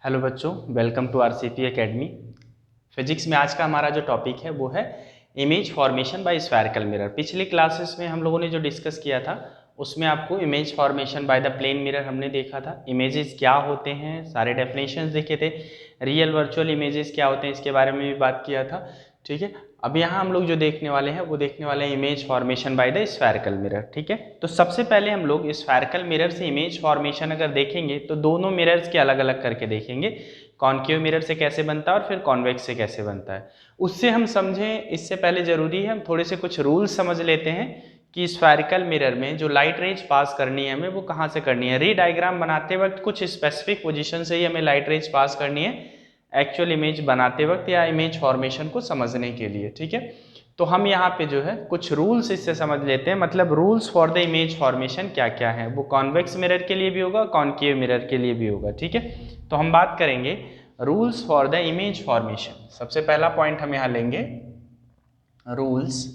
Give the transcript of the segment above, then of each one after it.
Hello बच्चों, welcome to RCP academy. Physics में आज का हमारा जो टॉपिक है वो है image formation by spherical mirror. पिछली क्लासेस में हम लोगों ने जो डिस्कस किया था उसमें आपको image formation by the plane mirror हमने देखा था। इमेजेस क्या होते हैं, सारे डेफिनेशंस देखे थे। रियल वर्चुअल इमेजेस क्या होते हैं इसके बारे में भी बात किया था। ठीक है, अब यहाँ हम लोग जो देखने वाले हैं वो देखने वाले हैं image formation by the spherical mirror. ठीक है, तो सबसे पहले हम लोग स्फेरिकल मिरर से इमेज फॉर्मेशन अगर देखेंगे तो दोनों मिरर्स के अलग अलग करके देखेंगे। कॉन्केव मिरर से कैसे बनता है और फिर कॉन्वेक्स से कैसे बनता है, उससे हम समझें इससे पहले जरूरी है हम थोड़े से कुछ रूल्स समझ लेते हैं कि स्फेरिकल मिरर में जो लाइट रेज पास करनी है हमें वो कहाँ से करनी है। री डायग्राम बनाते वक्त कुछ स्पेसिफिक पोजीशन से ही हमें लाइट रेज पास करनी है एक्चुअल इमेज बनाते वक्त या इमेज फॉर्मेशन को समझने के लिए। ठीक है, तो हम यहाँ पे जो है कुछ रूल्स इससे समझ लेते हैं, मतलब rules for the image formation क्या क्या है। वो कॉन्वेक्स मिरर के लिए भी होगा, कॉन्केव मिरर के लिए भी होगा। ठीक है, तो हम बात करेंगे rules for the image formation. सबसे पहला पॉइंट हम यहाँ लेंगे रूल्स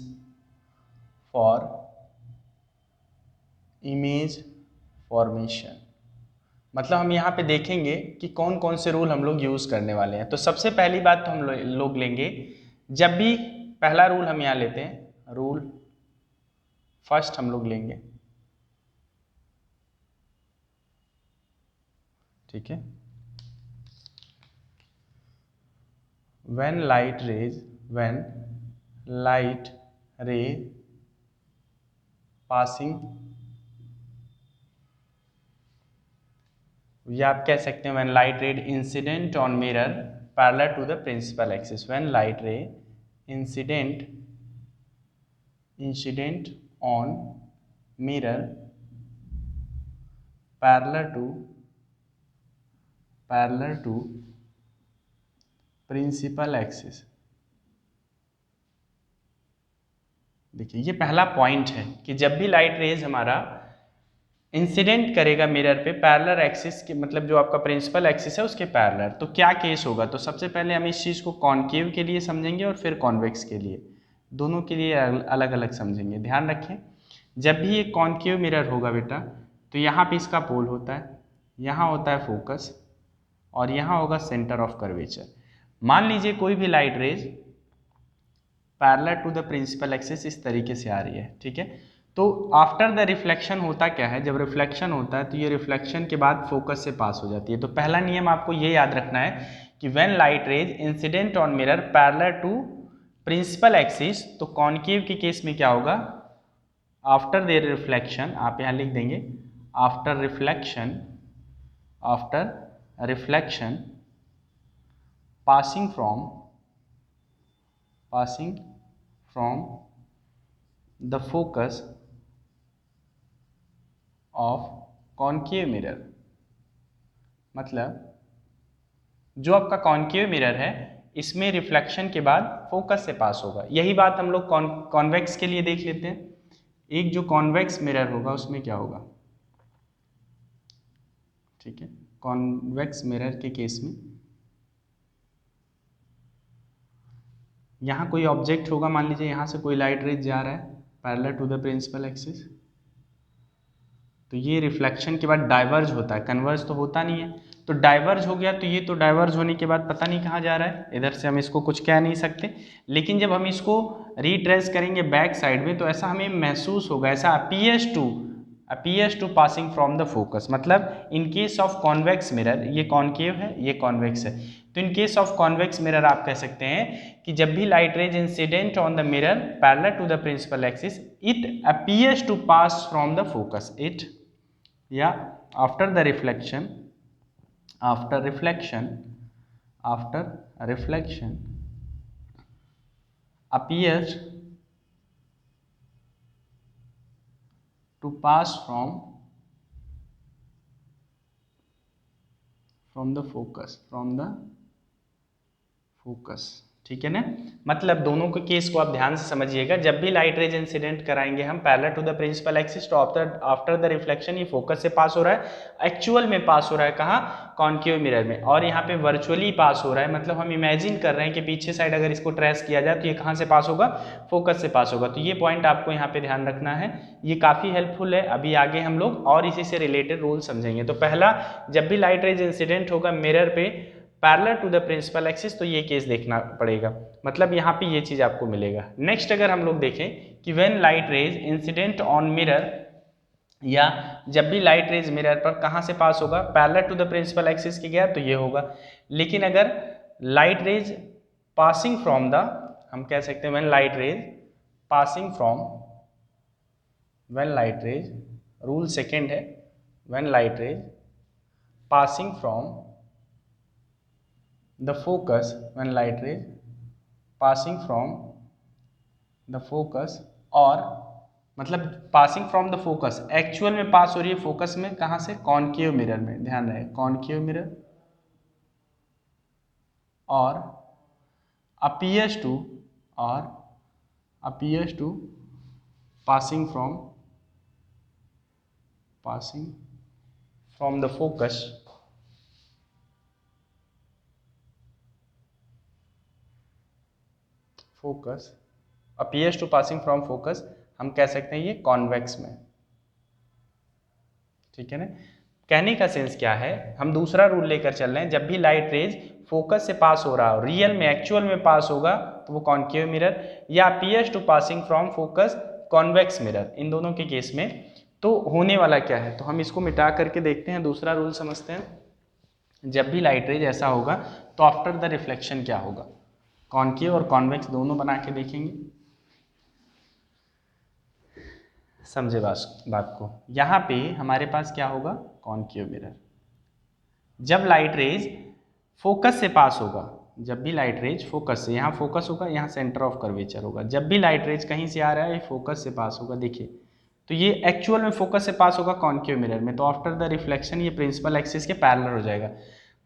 फॉर इमेज फॉर्मेशन। मतलब हम यहाँ पे देखेंगे कि कौन कौन से रूल हम लोग यूज करने वाले हैं। तो सबसे पहली बात तो हम लोग लेंगे, जब भी पहला रूल हम यहाँ लेते हैं, रूल फर्स्ट हम लोग लेंगे। ठीक है, when light ray passing, या आप कह सकते हैं when light ray incident on mirror parallel to the principal axis, when light ray incident on mirror parallel to principal axis। देखिए ये पहला पॉइंट है कि जब भी लाइट रेज हमारा इंसिडेंट करेगा मिरर पे पैरेलल एक्सिस के, मतलब जो आपका प्रिंसिपल एक्सिस है उसके पैरेलल, तो क्या केस होगा। तो सबसे पहले हम इस चीज़ को कॉन्केव के लिए समझेंगे और फिर कॉन्वेक्स के लिए, दोनों के लिए अलग अलग समझेंगे। ध्यान रखें, जब भी एक कॉन्केव मिरर होगा बेटा तो यहाँ पे इसका पोल होता है, यहाँ होता है फोकस और यहाँ होगा सेंटर ऑफ कर्वेचर। मान लीजिए कोई भी light rays parallel to the principal axis इस तरीके से आ रही है। ठीक है, तो आफ्टर द रिफ्लेक्शन होता क्या है, जब रिफ्लेक्शन होता है तो ये रिफ्लेक्शन के बाद फोकस से पास हो जाती है। तो पहला नियम आपको ये याद रखना है कि when light rays incident on mirror parallel to principal axis, तो कॉन्केव के केस में क्या होगा, आफ्टर देयर रिफ्लेक्शन, आप यहाँ लिख देंगे after reflection passing from the focus of concave mirror। मतलब जो आपका कॉन्केव मिरर है इसमें रिफ्लेक्शन के बाद फोकस से पास होगा। यही बात हम लोग कॉन्वेक्स के लिए देख लेते हैं। एक जो कॉन्वेक्स मिरर होगा उसमें क्या होगा। ठीक है, कॉन्वेक्स मिरर के केस में यहाँ कोई ऑब्जेक्ट होगा, मान लीजिए यहाँ से कोई लाइट रेज जा रहा है parallel to the principal axis, तो ये रिफ्लेक्शन के बाद डाइवर्ज होता है, कन्वर्ज तो होता नहीं है। तो डाइवर्ज हो गया तो ये तो डाइवर्ज होने के बाद पता नहीं कहाँ जा रहा है, इधर से हम इसको कुछ कह नहीं सकते। लेकिन जब हम इसको रीट्रेस करेंगे बैक साइड में तो ऐसा हमें महसूस होगा, ऐसा appears to passing from the focus. मतलब in case of convex mirror, ये कॉन्केव है ये कॉन्वेक्स है, तो in case of convex mirror आप कह सकते हैं कि जब भी light rays incident on the mirror parallel to the principal axis, it appears to pass from the focus, it या after reflection appears to pass from the focus ठीक है ना। मतलब दोनों के केस को आप ध्यान से समझिएगा। जब भी लाइट रेज इंसिडेंट कराएंगे हम parallel to the principal axis, तो आफ्टर द रिफ्लेक्शन ये फोकस से पास हो रहा है, एक्चुअल में पास हो रहा है कहाँ, कॉन्केव मिरर में, और यहाँ पे वर्चुअली पास हो रहा है। मतलब हम इमेजिन कर रहे हैं कि पीछे साइड अगर इसको ट्रेस किया जाए तो ये कहाँ से पास होगा, फोकस से पास होगा। तो ये पॉइंट आपको यहाँ पे ध्यान रखना है, ये काफ़ी हेल्पफुल है। अभी आगे हम लोग और इसी से रिलेटेड रूल समझेंगे। तो पहला, जब भी लाइट रेज इंसिडेंट होगा मिरर पे parallel to the principal axis, तो ये केस देखना पड़ेगा। मतलब यहाँ पे ये चीज आपको मिलेगा। नेक्स्ट अगर हम लोग देखें कि when light rays incident on mirror, या जब भी लाइट रेज मिरर पर कहाँ से पास होगा, parallel to the principal axis के गया तो ये होगा। लेकिन अगर light rays passing from the, हम कह सकते हैं when light rays passing from, when light rays, rule second है, when light rays passing from the focus, when light rays passing from the focus, और मतलब passing from the focus, actual में पास हो रही है फोकस में, कहाँ से, कॉन्केव मिरर में, ध्यान रहे कॉन्केव मिरर, और appears to, और appears to passing from the focus, focus, appears to passing from focus, हम कह सकते हैं ये कॉन्वेक्स में, ठीक है ना। कहने का सेंस क्या है, हम दूसरा रूल लेकर चल रहे हैं, जब भी लाइट रेज फोकस से पास हो रहा हो, रियल में एक्चुअल में पास होगा तो वो कॉन्केव मिरर, या appears to passing from focus convex mirror, इन दोनों के केस में तो होने वाला क्या है, तो हम इसको मिटा करके देखते हैं, दूसरा रूल समझते हैं। जब भी लाइट रेज ऐसा होगा तो आफ्टर द रिफ्लेक्शन क्या होगा, कॉन्केव और कॉन्वेक्स दोनों बना के देखेंगे, समझे बात को। यहाँ पे हमारे पास क्या होगा, कॉन्केव मिरर। जब लाइट रेज फोकस से पास होगा, जब भी लाइट रेज फोकस से, यहाँ फोकस होगा, यहाँ सेंटर ऑफ कर्वेचर होगा, जब भी लाइट रेज कहीं से आ रहा है फोकस से पास होगा, देखिए तो ये एक्चुअल में फोकस से पास होगा कॉन्केव मिरर में, तो आफ्टर द रिफ्लेक्शन ये प्रिंसिपल एक्सिस के पैरेलल हो जाएगा।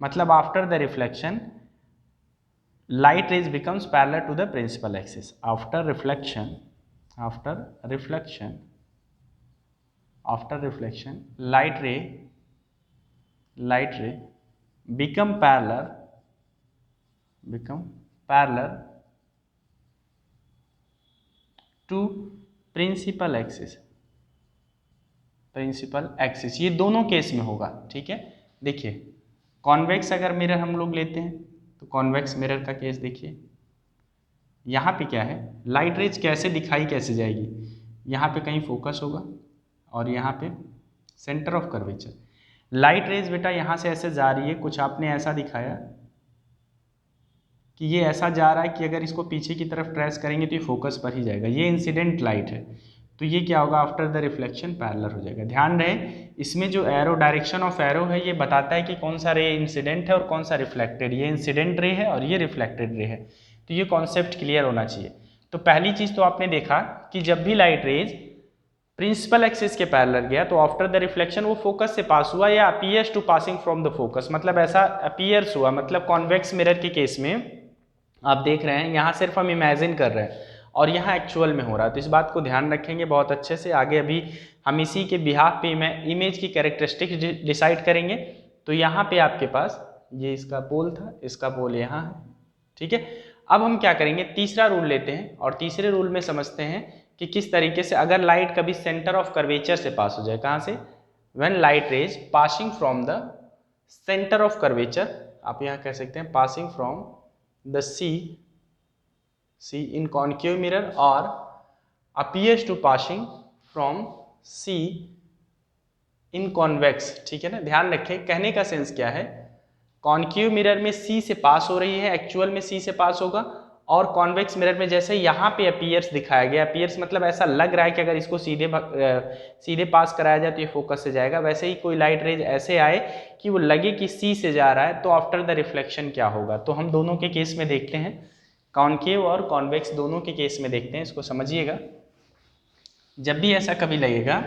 मतलब after the reflection light rays becomes parallel to the principal axis. After reflection, light ray become parallel to principal axis, ये दोनों केस में होगा, ठीक है। देखिए कॉन्वेक्स अगर मिरर हम लोग लेते हैं तो कॉन्वेक्स मिरर का केस देखिए, यहाँ पे क्या है, लाइट रेज कैसे दिखाई कैसे जाएगी, यहाँ पे कहीं फोकस होगा और यहाँ पे centre of curvature. Light rays बेटा यहाँ से ऐसे जा रही है, कुछ आपने ऐसा दिखाया कि ये ऐसा जा रहा है कि अगर इसको पीछे की तरफ ट्रेस करेंगे तो ये फोकस पर ही जाएगा, ये इंसिडेंट लाइट है, तो ये क्या होगा, आफ्टर द रिफ्लेक्शन पैरेलल हो जाएगा। ध्यान रहे इसमें जो एरो, डायरेक्शन ऑफ एरो है, ये बताता है कि कौन सा रे इंसिडेंट है और कौन सा रिफ्लेक्टेड, ये इंसिडेंट रे है और ये रिफ्लेक्टेड रे है, तो ये कॉन्सेप्ट क्लियर होना चाहिए। तो पहली चीज तो आपने देखा कि जब भी लाइट रेज प्रिंसिपल एक्सिस के पैरेलल गया तो आफ्टर द रिफ्लेक्शन वो फोकस से पास हुआ, या appears to passing from the focus, मतलब ऐसा अपीयर्स हुआ। मतलब कॉन्वेक्स मिरर के केस में आप देख रहे हैं, यहाँ सिर्फ हम इमेजिन कर रहे हैं और यहाँ एक्चुअल में हो रहा है, तो इस बात को ध्यान रखेंगे बहुत अच्छे से। आगे अभी हम इसी के बिहाफ पे इमेज की कैरेक्टरिस्टिक्स डिसाइड करेंगे। तो यहाँ पे आपके पास ये इसका पोल था, इसका पोल यहाँ है, ठीक है। अब हम क्या करेंगे, तीसरा रूल लेते हैं और तीसरे रूल में समझते हैं कि किस तरीके से अगर लाइट कभी सेंटर ऑफ कर्वेचर से पास हो जाए, कहाँ से, when light rays passing from the centre of curvature, आप यहाँ कह सकते हैं passing from the C in concave mirror or appears to passing from C in convex, ठीक है ना। ध्यान रखें कहने का सेंस क्या है, कॉन्केव मिरर में C से पास हो रही है, एक्चुअल में C से पास होगा, और कॉन्वेक्स मिरर में जैसे यहाँ पे अपीयर्स दिखाया गया, अपीयर्स मतलब ऐसा लग रहा है कि अगर इसको सीधे पास कराया जाए तो ये फोकस से जाएगा, वैसे ही कोई लाइट रेज ऐसे आए कि वो लगे कि C से जा रहा है, तो आफ्टर द रिफ्लेक्शन क्या होगा। तो हम दोनों के केस में देखते हैं, कॉन्केव और कॉन्वेक्स दोनों के केस में देखते हैं, इसको समझिएगा। जब भी ऐसा कभी लगेगा,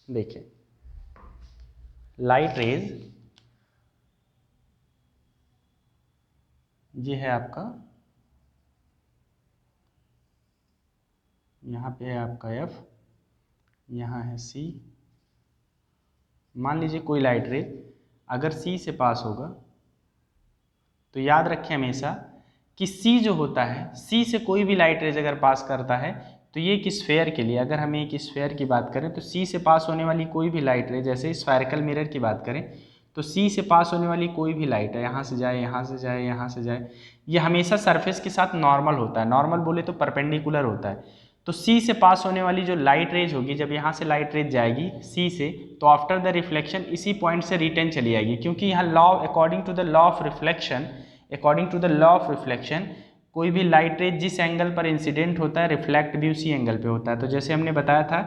देखिए लाइट रेज ये है आपका, यहाँ पे है आपका F, यहाँ है C। मान लीजिए कोई लाइट रे अगर C से पास होगा तो याद रखें हमेशा कि C जो होता है, C से कोई भी लाइट रेज अगर पास करता है तो ये एक स्फेयर के लिए, अगर हम एक स्फेयर की बात करें तो C से पास होने वाली कोई भी लाइट रे, जैसे स्फेरिकल मिरर की बात करें तो C से पास होने वाली कोई भी लाइट है, यहाँ से जाए, यहाँ से जाए, यहाँ से जाए, ये हमेशा सरफेस के साथ नॉर्मल होता है। नॉर्मल बोले तो परपेंडिकुलर होता है। तो C से पास होने वाली जो लाइट रेज होगी, जब यहाँ से लाइट रेज जाएगी C से, तो आफ्टर द रिफ्लेक्शन इसी पॉइंट से रिटर्न चली आएगी, क्योंकि यहाँ law, according to the law of reflection, according to the law of reflection कोई भी लाइट रेज जिस एंगल पर इंसिडेंट होता है रिफ्लेक्ट भी उसी एंगल पे होता है। तो जैसे हमने बताया था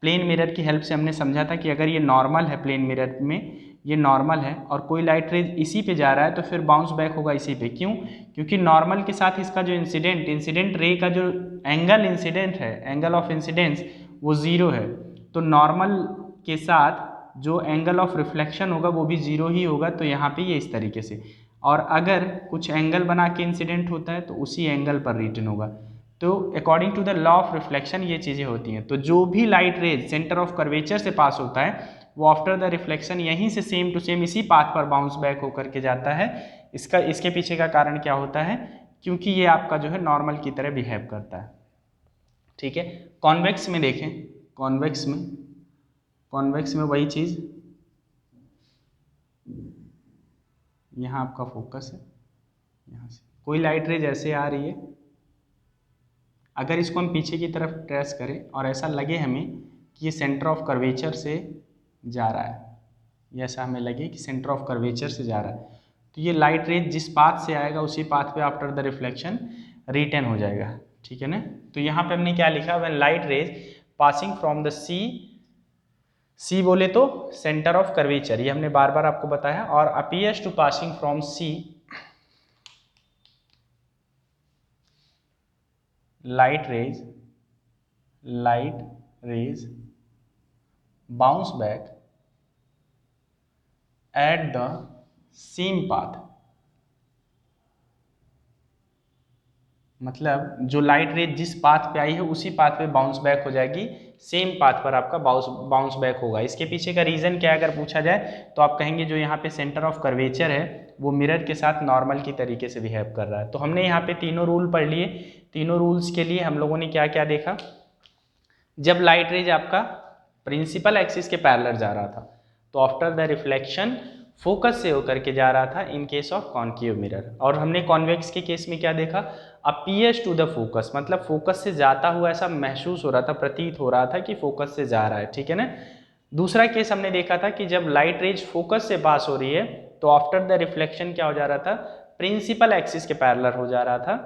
प्लेन मिरर की हेल्प से हमने समझा था कि अगर ये नॉर्मल है, प्लेन मिरर में ये नॉर्मल है और कोई लाइट रेज इसी पे जा रहा है तो फिर बाउंस बैक होगा इसी पे। क्यों? क्योंकि नॉर्मल के साथ इसका जो इंसिडेंट रे का जो एंगल इंसिडेंट है, एंगल ऑफ इंसिडेंस वो ज़ीरो है। तो नॉर्मल के साथ जो एंगल ऑफ रिफ्लेक्शन होगा वो भी ज़ीरो ही होगा। तो यहाँ पे ये इस तरीके से, और अगर कुछ एंगल बना के इंसिडेंट होता है तो उसी एंगल पर रिटर्न होगा। तो according to the law of reflection ये चीज़ें होती हैं। तो जो भी light rays centre of curvature से पास होता है वो आफ्टर द रिफ्लेक्शन यहीं से सेम टू सेम इसी पाथ पर बाउंस बैक होकर के जाता है। इसके पीछे का कारण क्या होता है? क्योंकि ये आपका जो है नॉर्मल की तरह बिहेव करता है। ठीक है। कॉन्वेक्स में देखें, कॉन्वेक्स में वही चीज़, यहाँ आपका फोकस है, यहाँ से कोई लाइट रेज ऐसे आ रही है, अगर इसको हम पीछे की तरफ ट्रेस करें और ऐसा लगे हमें कि ये सेंटर ऑफ कर्वेचर से जा रहा है, ये ऐसा हमें लगे कि सेंटर ऑफ कर्वेचर से जा रहा है, तो ये लाइट रेज जिस पाथ से आएगा उसी पाथ पे आफ्टर द रिफ्लेक्शन रिटर्न हो जाएगा। ठीक है ना। तो यहाँ पे हमने क्या लिखा, when light rays passing from the C बोले तो सेंटर ऑफ कर्वेचर, ये हमने बार बार आपको बताया, और appears to passing from C, light rays bounce back at the same path. मतलब जो लाइट रेज जिस पाथ पे आई है उसी पाथ पे बाउंस बैक हो जाएगी, सेम पाथ पर आपका बाउंस बैक होगा। इसके पीछे का रीज़न क्या है अगर पूछा जाए तो आप कहेंगे जो यहाँ पे सेंटर ऑफ कर्वेचर है वो मिरर के साथ नॉर्मल की तरीके से बिहेव कर रहा है। तो हमने यहाँ पे तीनों रूल पढ़ लिए। तीनों रूल्स के लिए हम लोगों ने क्या क्या देखा, जब लाइट रेज आपका प्रिंसिपल एक्सिस के पैरेलल जा रहा था तो आफ्टर द रिफ्लेक्शन फोकस से होकर के जा रहा था इन केस ऑफ कॉन्केव मिरर। और हमने कॉन्वेक्स के केस में क्या देखा, अपीयर्स टू द फोकस, मतलब फोकस से जाता हुआ ऐसा महसूस हो रहा था, प्रतीत हो रहा था कि फोकस से जा रहा है। ठीक है ना। दूसरा केस हमने देखा था कि जब लाइट रेज फोकस से पास हो रही है तो आफ्टर द रिफ्लेक्शन क्या हो जा रहा था, प्रिंसिपल एक्सिस के पैरेलल हो जा रहा था।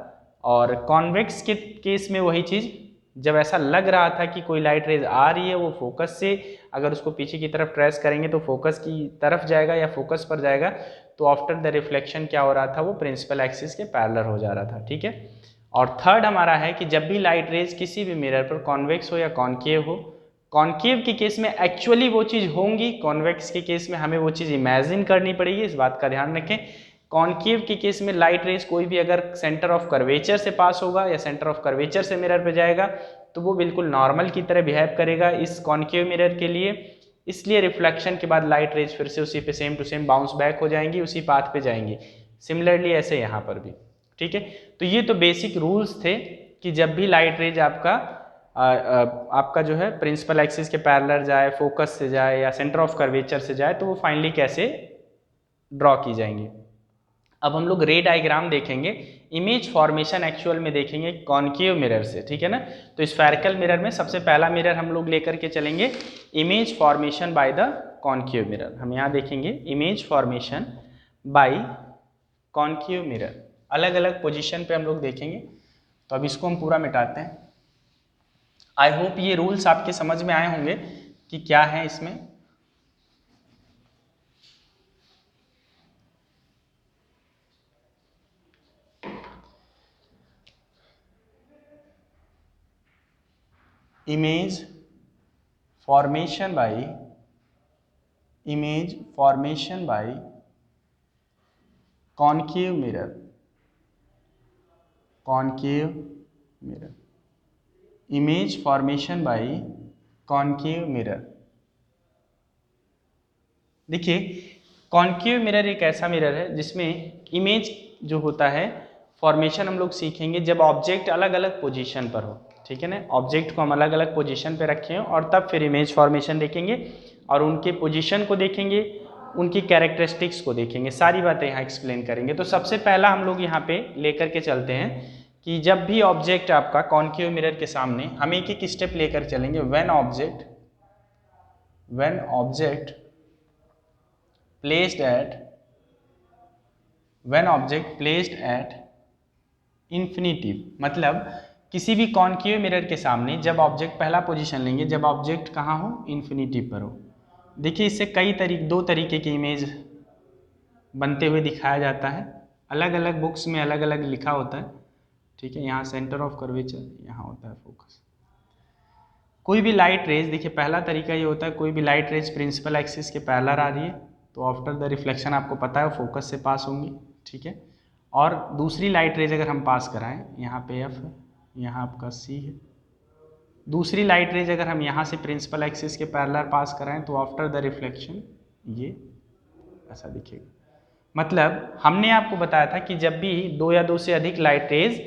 और कॉन्वेक्स के केस में वही चीज़, जब ऐसा लग रहा था कि कोई लाइट रेज आ रही है वो फोकस से, अगर उसको पीछे की तरफ ट्रेस करेंगे तो फोकस की तरफ जाएगा या फोकस पर जाएगा, तो आफ्टर द रिफ्लेक्शन क्या हो रहा था, वो प्रिंसिपल एक्सिस के पैरेलल हो जा रहा था। ठीक है। और थर्ड हमारा है कि जब भी लाइट रेज किसी भी मिरर पर कॉन्वेक्स हो या कॉन्केव हो, कॉन्केव के केस में एक्चुअली वो चीज़ होंगी, कॉन्वेक्स के केस में हमें वो चीज़ इमेजिन करनी पड़ेगी, इस बात का ध्यान रखें। कॉन्केव के केस में लाइट रेज कोई भी अगर सेंटर ऑफ कर्वेचर से पास होगा या सेंटर ऑफ कर्वेचर से मिरर पे जाएगा तो वो बिल्कुल नॉर्मल की तरह बिहेव करेगा इस कॉन्केव मिरर के लिए। इसलिए रिफ्लेक्शन के बाद लाइट रेज फिर से उसी पे same to same bounce back हो जाएंगी, उसी पाथ पे जाएंगी। सिमिलरली ऐसे यहाँ पर भी। ठीक है। तो ये तो बेसिक रूल्स थे कि जब भी लाइट रेज आपका जो है प्रिंसिपल एक्सिस के पैरेलल जाए, फोकस से जाए या सेंटर ऑफ कर्वेचर से जाए तो वो फाइनली कैसे ड्रॉ की जाएंगी। अब हम लोग रे डायग्राम देखेंगे, इमेज फॉर्मेशन एक्चुअल में देखेंगे कॉन्केव मिरर से। ठीक है ना। तो स्फेरिकल मिरर में सबसे पहला मिरर हम लोग लेकर के चलेंगे image formation by the concave mirror. हम यहाँ देखेंगे image formation bye concave mirror, अलग अलग पोजीशन पे हम लोग देखेंगे। तो अब इसको हम पूरा मिटाते हैं। आई होप ये रूल्स आपके समझ में आए होंगे कि क्या है इसमें। Image formation bye concave mirror. Concave mirror, image formation bye concave mirror. देखिए कॉनकेव मिरर एक ऐसा मिरर है जिसमें इमेज जो होता है फॉर्मेशन हम लोग सीखेंगे जब ऑब्जेक्ट अलग अलग पोजीशन पर हो, ठीक है ना। ऑब्जेक्ट को हम अलग अलग पोजीशन पे रखें और तब फिर इमेज फॉर्मेशन देखेंगे और उनके पोजीशन को देखेंगे, उनकी कैरेक्टरिस्टिक्स को देखेंगे, सारी बातें यहाँ एक्सप्लेन करेंगे। तो सबसे पहला हम लोग यहाँ पे लेकर के चलते हैं कि जब भी ऑब्जेक्ट आपका कॉनकेव मिरर के सामने, हम एक एक स्टेप लेकर चलेंगे। When object placed at infinitive, मतलब किसी भी कॉनकेव मिरर के सामने जब ऑब्जेक्ट पहला पोजीशन लेंगे जब ऑब्जेक्ट कहाँ हो, इंफिनिटिव पर हो। देखिए इससे दो तरीके की इमेज बनते हुए दिखाया जाता है, अलग अलग बुक्स में अलग अलग लिखा होता है, ठीक है। यहाँ सेंटर ऑफ कर्वेचर, यहाँ होता है फोकस। कोई भी लाइट रेज, देखिए पहला तरीका ये होता है, कोई भी लाइट रेज प्रिंसिपल एक्सिस के पैरेलल आ रही है तो आफ्टर द रिफ्लेक्शन आपको पता है फोकस से पास होंगी, ठीक है। और दूसरी लाइट रेज अगर हम पास कराएं, यहाँ पे एफ है, यहाँ आपका सी है, दूसरी लाइट रेज अगर हम यहाँ से प्रिंसिपल एक्सिस के पैरेलल पास कराएं तो आफ्टर द रिफ्लेक्शन ये ऐसा दिखेगा। मतलब हमने आपको बताया था कि जब भी दो या दो से अधिक लाइट रेज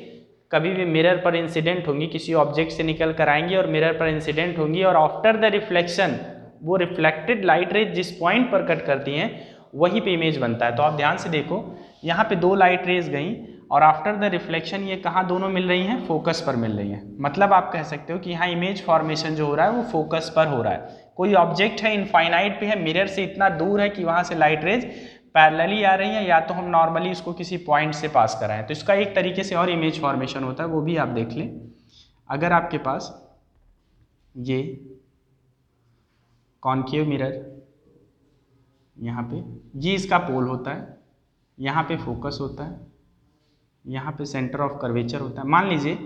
कभी भी मिरर पर इंसिडेंट होंगी, किसी ऑब्जेक्ट से निकल कर आएंगी और मिरर पर इंसिडेंट होंगी और आफ्टर द रिफ्लेक्शन वो रिफ्लेक्टेड लाइट रेज जिस पॉइंट पर कट करती हैं वहीं पे इमेज बनता है। तो आप ध्यान से देखो, यहाँ पे दो लाइट रेज गई और आफ्टर द रिफ्लेक्शन ये कहाँ दोनों मिल रही हैं, फोकस पर मिल रही हैं। मतलब आप कह सकते हो कि यहाँ इमेज फॉर्मेशन जो हो रहा है वो फोकस पर हो रहा है। कोई ऑब्जेक्ट है इनफाइनाइट पे है, मिरर से इतना दूर है कि वहाँ से लाइट रेज पैरेलली आ रही है, या तो हम नॉर्मली इसको किसी पॉइंट से पास कराएं। तो इसका एक तरीके से और इमेज फॉर्मेशन होता है, वो भी आप देख लें। अगर आपके पास ये कॉनकेव मिरर यहाँ पे, ये इसका पोल होता है, यहाँ पे फोकस होता है, यहाँ पे सेंटर ऑफ कर्वेचर होता है। मान लीजिए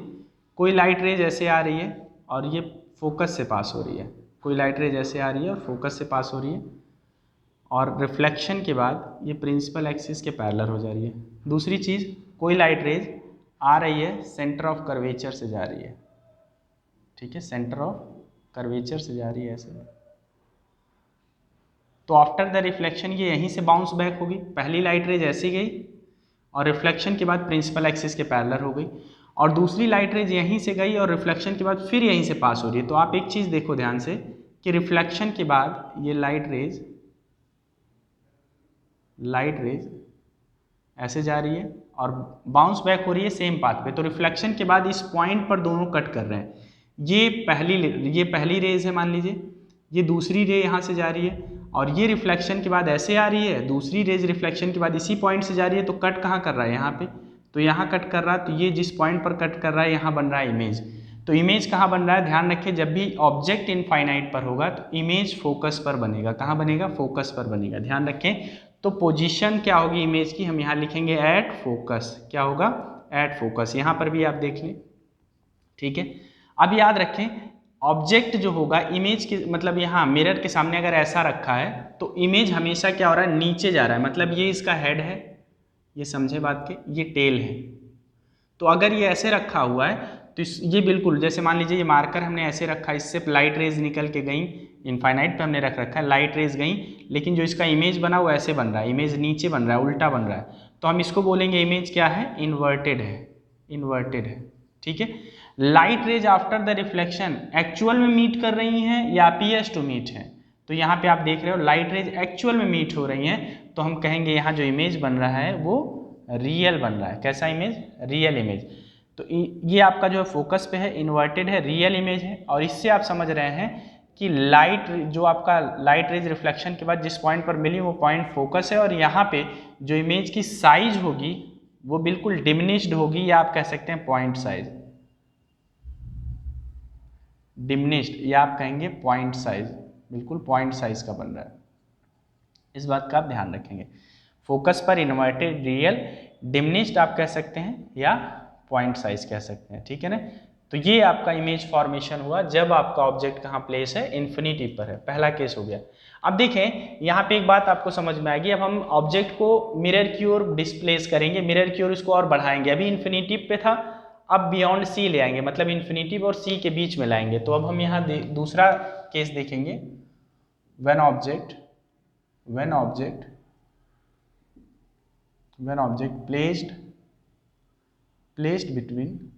कोई लाइट रेज ऐसे आ रही है और ये फोकस से पास हो रही है, कोई लाइट रेज ऐसे आ रही है और फोकस से पास हो रही है और रिफ्लेक्शन के बाद ये प्रिंसिपल एक्सिस के पैरेलल हो जा रही है। दूसरी चीज़, कोई लाइट रेज आ रही है सेंटर ऑफ कर्वेचर से जा रही है, ठीक है, सेंटर ऑफ कर्वेचर से जा रही है ऐसे, तो आफ्टर द रिफ्लेक्शन ये यहीं से बाउंस बैक होगी। पहली लाइट रेज ऐसी गई और रिफ्लेक्शन के बाद प्रिंसिपल एक्सिस के पैरेलल हो गई, और दूसरी लाइट रेज यहीं से गई और रिफ्लेक्शन के बाद फिर यहीं से पास हो रही है। तो आप एक चीज़ देखो ध्यान से कि रिफ्लेक्शन के बाद ये लाइट रेज ऐसे जा रही है और बाउंस बैक हो रही है सेम पाथ पे। तो रिफ्लेक्शन के बाद इस पॉइंट पर दोनों कट कर रहे हैं। ये पहली रेज है, मान लीजिए ये दूसरी रे यहाँ से जा रही है और ये रिफ्लेक्शन के बाद ऐसे आ रही है, दूसरी रेज रिफ्लेक्शन के बाद इसी पॉइंट से जा रही है। तो कट कहाँ कर रहा है, यहाँ पे, तो यहाँ कट कर रहा है। तो ये जिस पॉइंट पर कट कर रहा है यहाँ बन रहा है इमेज। तो इमेज कहाँ बन रहा है, ध्यान रखिए, जब भी ऑब्जेक्ट इनफाइनाइट पर होगा तो इमेज फोकस पर बनेगा। कहाँ बनेगा, फोकस पर बनेगा, ध्यान रखें। तो पोजीशन क्या होगी इमेज की, हम यहाँ लिखेंगे एट फोकस। क्या होगा, एट फोकस। यहाँ पर भी आप देख लें, ठीक है। अब याद रखें ऑब्जेक्ट जो होगा इमेज के, मतलब यहाँ मिरर के सामने अगर ऐसा रखा है तो इमेज हमेशा क्या हो रहा है, नीचे जा रहा है। मतलब ये इसका हेड है, ये समझे बात के, ये टेल है। तो अगर ये ऐसे रखा हुआ है तो ये बिल्कुल, जैसे मान लीजिए ये मार्कर हमने ऐसे रखा, इससे लाइट रेज निकल के गई, इनफाइनाइट पे हमने रख रखा है, लाइट रेज गई, लेकिन जो इसका इमेज बना वो ऐसे बन रहा है, इमेज नीचे बन रहा है, उल्टा बन रहा है। तो हम इसको बोलेंगे इमेज क्या है, इन्वर्टेड है, ठीक है। Light rays after the reflection actual में मीट कर रही हैं या अपीयर्स टू मीट है। तो यहाँ पे आप देख रहे हो लाइट रेज एक्चुअल में मीट हो रही हैं, तो हम कहेंगे यहाँ जो इमेज बन रहा है वो रियल बन रहा है। कैसा इमेज, रियल इमेज। तो ये आपका जो है फोकस पे है, इन्वर्टेड है, रियल इमेज है। और इससे आप समझ रहे हैं कि लाइट जो आपका लाइट रेज रिफ्लेक्शन के बाद जिस पॉइंट पर मिली वो पॉइंट फोकस है, और यहाँ पे जो इमेज की साइज होगी वो बिल्कुल डिमिनिश्ड होगी, या आप कह सकते हैं पॉइंट साइज डिमिनिश्ड, या आप कहेंगे पॉइंट साइज, बिल्कुल पॉइंट साइज का बन रहा है। इस बात का आप ध्यान रखेंगे। फोकस पर इन्वर्टेड, रियल, डिमिनिश्ड आप कह सकते हैं या पॉइंट साइज कह सकते हैं, ठीक है ना। तो ये आपका इमेज फॉर्मेशन हुआ जब आपका ऑब्जेक्ट कहाँ प्लेस है, इन्फिनिटी पर है। पहला केस हो गया। अब देखें यहाँ पे एक बात आपको समझ में आएगी। अब हम ऑब्जेक्ट को मिरर की ओर डिस्प्लेस करेंगे, मिरर की ओर इसको और बढ़ाएंगे। अभी इन्फिनिटी पे था, अब बियॉन्ड सी ले आएंगे, मतलब इन्फिनिटिव और सी के बीच में लाएंगे। तो अब हम यहाँ दूसरा केस देखेंगे, when object placed between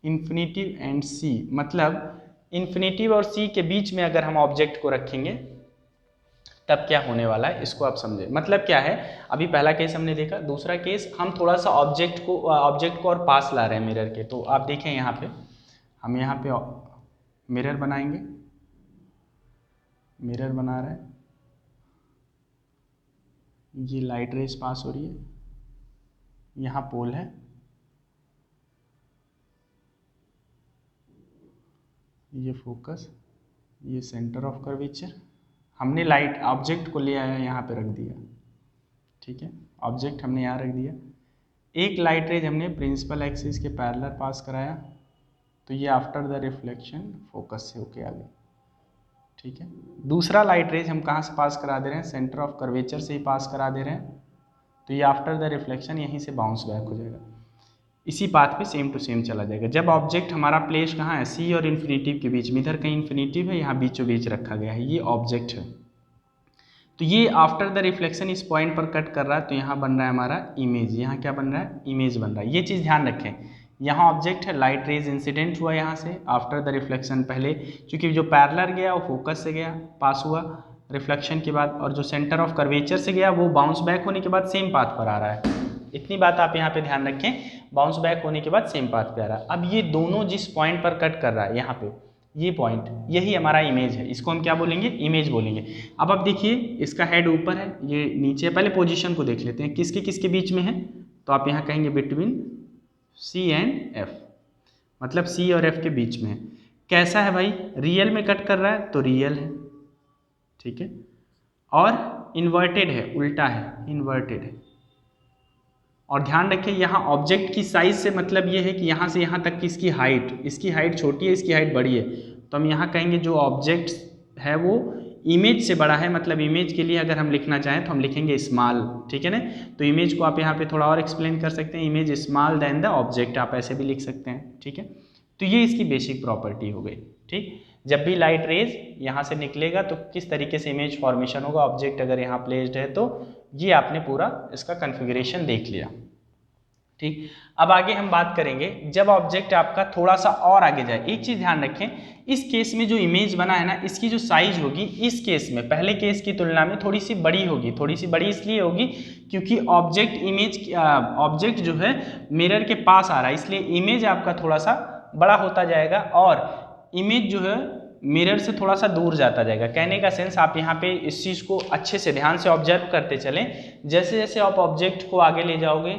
infinitive and C, मतलब इन्फिनिटिव और सी के बीच में अगर हम ऑब्जेक्ट को रखेंगे तब क्या होने वाला है, इसको आप समझे। मतलब क्या है, अभी पहला केस हमने देखा, दूसरा केस हम थोड़ा सा ऑब्जेक्ट को और पास ला रहे हैं मिरर के। तो आप देखें यहाँ पे, हम यहाँ पे मिरर बनाएंगे, मिरर बना रहे हैं, ये लाइट रेज पास हो रही है, यहाँ पोल है, ये फोकस, ये सेंटर ऑफ कर्वेचर, हमने लाइट ऑब्जेक्ट को ले आया यहाँ पे रख दिया, ठीक है, ऑब्जेक्ट हमने यहाँ रख दिया। एक लाइट रेज हमने प्रिंसिपल एक्सिस के पैरेलल पास कराया, तो ये आफ्टर द रिफ्लेक्शन फोकस से होके आ गई, ठीक है। दूसरा लाइट रेज हम कहाँ से पास करा दे रहे हैं, सेंटर ऑफ कर्वेचर से ही पास करा दे रहे हैं, तो ये आफ्टर द रिफ्लेक्शन यहीं से बाउंस बैक हो जाएगा, इसी पाथ पे सेम टू सेम चला जाएगा। जब ऑब्जेक्ट हमारा प्लेस कहाँ है, सी और इन्फिनिटिव के बीच में, इधर कहीं इन्फिनिटिव है, यहाँ बीचों बीच रखा गया है, ये ऑब्जेक्ट है, तो ये आफ्टर द रिफ्लेक्शन इस पॉइंट पर कट कर रहा है, तो यहाँ बन रहा है हमारा इमेज, यहाँ क्या बन रहा है, इमेज बन रहा है। ये चीज़ ध्यान रखें, यहाँ ऑब्जेक्ट है, लाइट रेज इंसिडेंट हुआ यहाँ से आफ्टर द रिफ्लेक्शन, पहले क्योंकि जो पैरेलल गया वो फोकस से गया, पास हुआ रिफ्लेक्शन के बाद, और जो सेंटर ऑफ कर्वेचर से गया वो बाउंस बैक होने के बाद सेम पाथ पर आ रहा है। इतनी बात आप यहाँ पे ध्यान रखें, बाउंस बैक होने के बाद सेम पाथ पे आ रहा है। अब ये दोनों जिस पॉइंट पर कट कर रहा है, यहाँ पे ये पॉइंट, यही हमारा इमेज है, इसको हम क्या बोलेंगे, इमेज बोलेंगे। अब आप देखिए, इसका हेड ऊपर है, ये नीचे है, पहले पोजीशन को देख लेते हैं, किसके किसके बीच में है, तो आप यहाँ कहेंगे बिटवीन सी एंड एफ, मतलब सी और एफ के बीच में है। कैसा है भाई, रियल में कट कर रहा है तो रियल है, ठीक है, और इन्वर्टेड है, उल्टा है, इन्वर्टेड है। और ध्यान रखें, यहाँ ऑब्जेक्ट की साइज से मतलब ये है कि यहाँ से यहाँ तक की इसकी हाइट छोटी है, इसकी हाइट बड़ी है, तो हम यहाँ कहेंगे जो ऑब्जेक्ट है वो इमेज से बड़ा है, मतलब इमेज के लिए अगर हम लिखना चाहें तो हम लिखेंगे स्मॉल, ठीक है ना। तो इमेज को आप यहाँ पे थोड़ा और एक्सप्लेन कर सकते हैं, image small then the object, आप ऐसे भी लिख सकते हैं, ठीक है। तो ये इसकी बेसिक प्रॉपर्टी हो गई, ठीक। जब भी लाइट रेज यहाँ से निकलेगा तो किस तरीके से इमेज फॉर्मेशन होगा, ऑब्जेक्ट अगर यहाँ प्लेस्ड है तो ये आपने पूरा इसका कन्फिगरेशन देख लिया, ठीक। अब आगे हम बात करेंगे जब ऑब्जेक्ट आपका थोड़ा सा और आगे जाए। एक चीज ध्यान रखें, इस केस में जो इमेज बना है ना, इसकी जो साइज होगी इस केस में पहले केस की तुलना में थोड़ी सी बड़ी होगी। थोड़ी सी बड़ी इसलिए होगी क्योंकि ऑब्जेक्ट जो है मिरर के पास आ रहा है, इसलिए इमेज आपका थोड़ा सा बड़ा होता जाएगा और इमेज जो है मिरर से थोड़ा सा दूर जाता जाएगा। कहने का सेंस, आप यहाँ पे इस चीज़ को अच्छे से ध्यान से ऑब्जर्व करते चलें, जैसे जैसे आप ऑब्जेक्ट को आगे ले जाओगे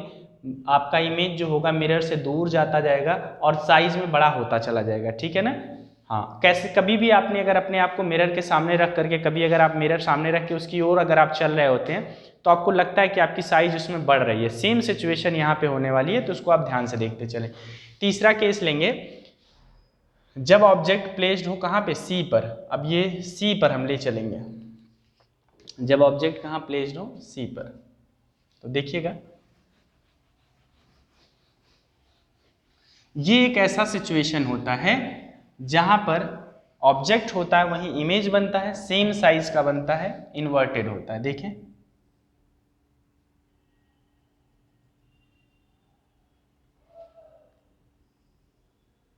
आपका इमेज जो होगा मिरर से दूर जाता जाएगा और साइज में बड़ा होता चला जाएगा, ठीक है ना। हाँ, कैसे, कभी भी आपने अगर अपने आप को मिरर के सामने रख करके, कभी अगर आप मिरर सामने रख के उसकी ओर अगर आप चल रहे होते हैं तो आपको लगता है कि आपकी साइज उसमें बढ़ रही है। सेम सिचुएशन यहाँ पे होने वाली है, तो उसको आप ध्यान से देखते चलें। तीसरा केस लेंगे, जब ऑब्जेक्ट प्लेस्ड हो कहाँ पे, सी पर। अब ये सी पर हम ले चलेंगे, जब ऑब्जेक्ट कहाँ प्लेस्ड हो, सी पर। तो देखिएगा, ये एक ऐसा सिचुएशन होता है जहां पर ऑब्जेक्ट होता है वहीं इमेज बनता है, सेम साइज का बनता है, इन्वर्टेड होता है। देखें,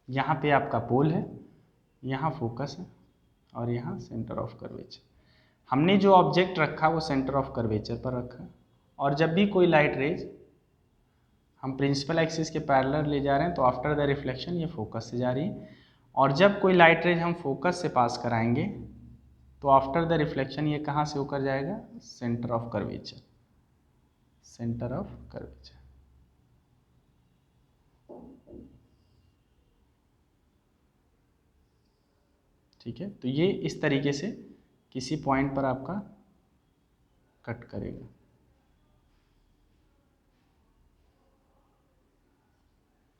यहाँ पे आपका पोल है, यहाँ फोकस है और यहाँ सेंटर ऑफ कर्वेचर। हमने जो ऑब्जेक्ट रखा वो सेंटर ऑफ कर्वेचर पर रखा, और जब भी कोई लाइट रेज हम प्रिंसिपल एक्सिस के पैरेलल ले जा रहे हैं तो आफ्टर द रिफ्लेक्शन ये फोकस से जा रही है, और जब कोई लाइट रेज हम फोकस से पास कराएंगे तो आफ्टर द रिफ्लेक्शन ये कहाँ से होकर जाएगा, centre of curvature, centre of curvature. ठीक है, तो ये इस तरीके से किसी पॉइंट पर आपका कट करेगा।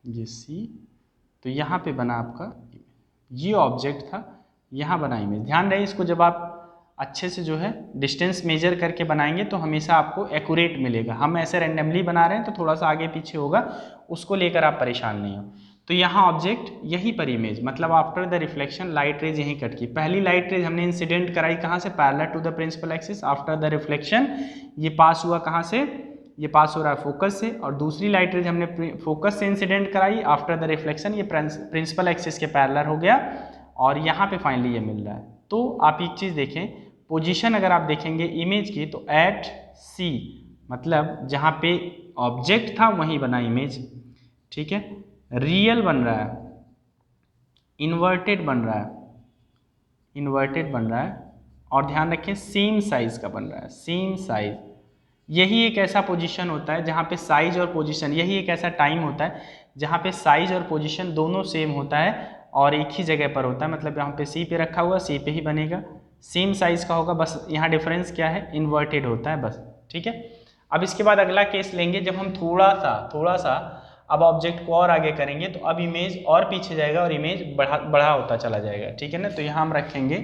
ये सी, तो यहाँ पे बना आपका, ये ऑब्जेक्ट था, यहाँ बना इमेज। ध्यान रहे इसको, जब आप अच्छे से जो है डिस्टेंस मेजर करके बनाएंगे तो हमेशा आपको एक्यूरेट मिलेगा। हम ऐसे रैंडमली बना रहे हैं तो थोड़ा सा आगे पीछे होगा, उसको लेकर आप परेशान नहीं हो। तो यहाँ ऑब्जेक्ट यहीं पर इमेज, मतलब after the reflection light rays यहीं कट की। पहली लाइट रेज हमने इंसिडेंट कराई कहाँ से, parallel to the principal axis. After the reflection ये पास हुआ कहाँ से, ये पास हो रहा है फोकस से। और दूसरी लाइट रेज हमने फोकस से इंसिडेंट कराई, आफ्टर द रिफ्लेक्शन ये प्रिंसिपल एक्सिस के पैरेलल हो गया और यहाँ पे फाइनली ये मिल रहा है। तो आप एक चीज़ देखें, पोजीशन अगर आप देखेंगे इमेज की तो एट सी, मतलब जहाँ पे ऑब्जेक्ट था वहीं बना इमेज, ठीक है। रियल बन रहा है, इन्वर्टेड बन रहा है, इन्वर्टेड बन रहा है, और ध्यान रखें सेम साइज का बन रहा है, सेम साइज। यही एक ऐसा पोजीशन होता है जहाँ पे साइज और पोजीशन, यही एक ऐसा टाइम होता है जहाँ पे साइज और पोजीशन दोनों सेम होता है और एक ही जगह पर होता है। मतलब यहाँ पे सी पे रखा हुआ, सी पे ही बनेगा, सेम साइज का होगा, बस यहाँ डिफरेंस क्या है, इन्वर्टेड होता है बस, ठीक है। अब इसके बाद अगला केस लेंगे जब हम थोड़ा सा अब ऑब्जेक्ट को और आगे करेंगे तो अब इमेज और पीछे जाएगा और इमेज बढ़ा होता चला जाएगा, ठीक है ना। तो यहाँ हम रखेंगे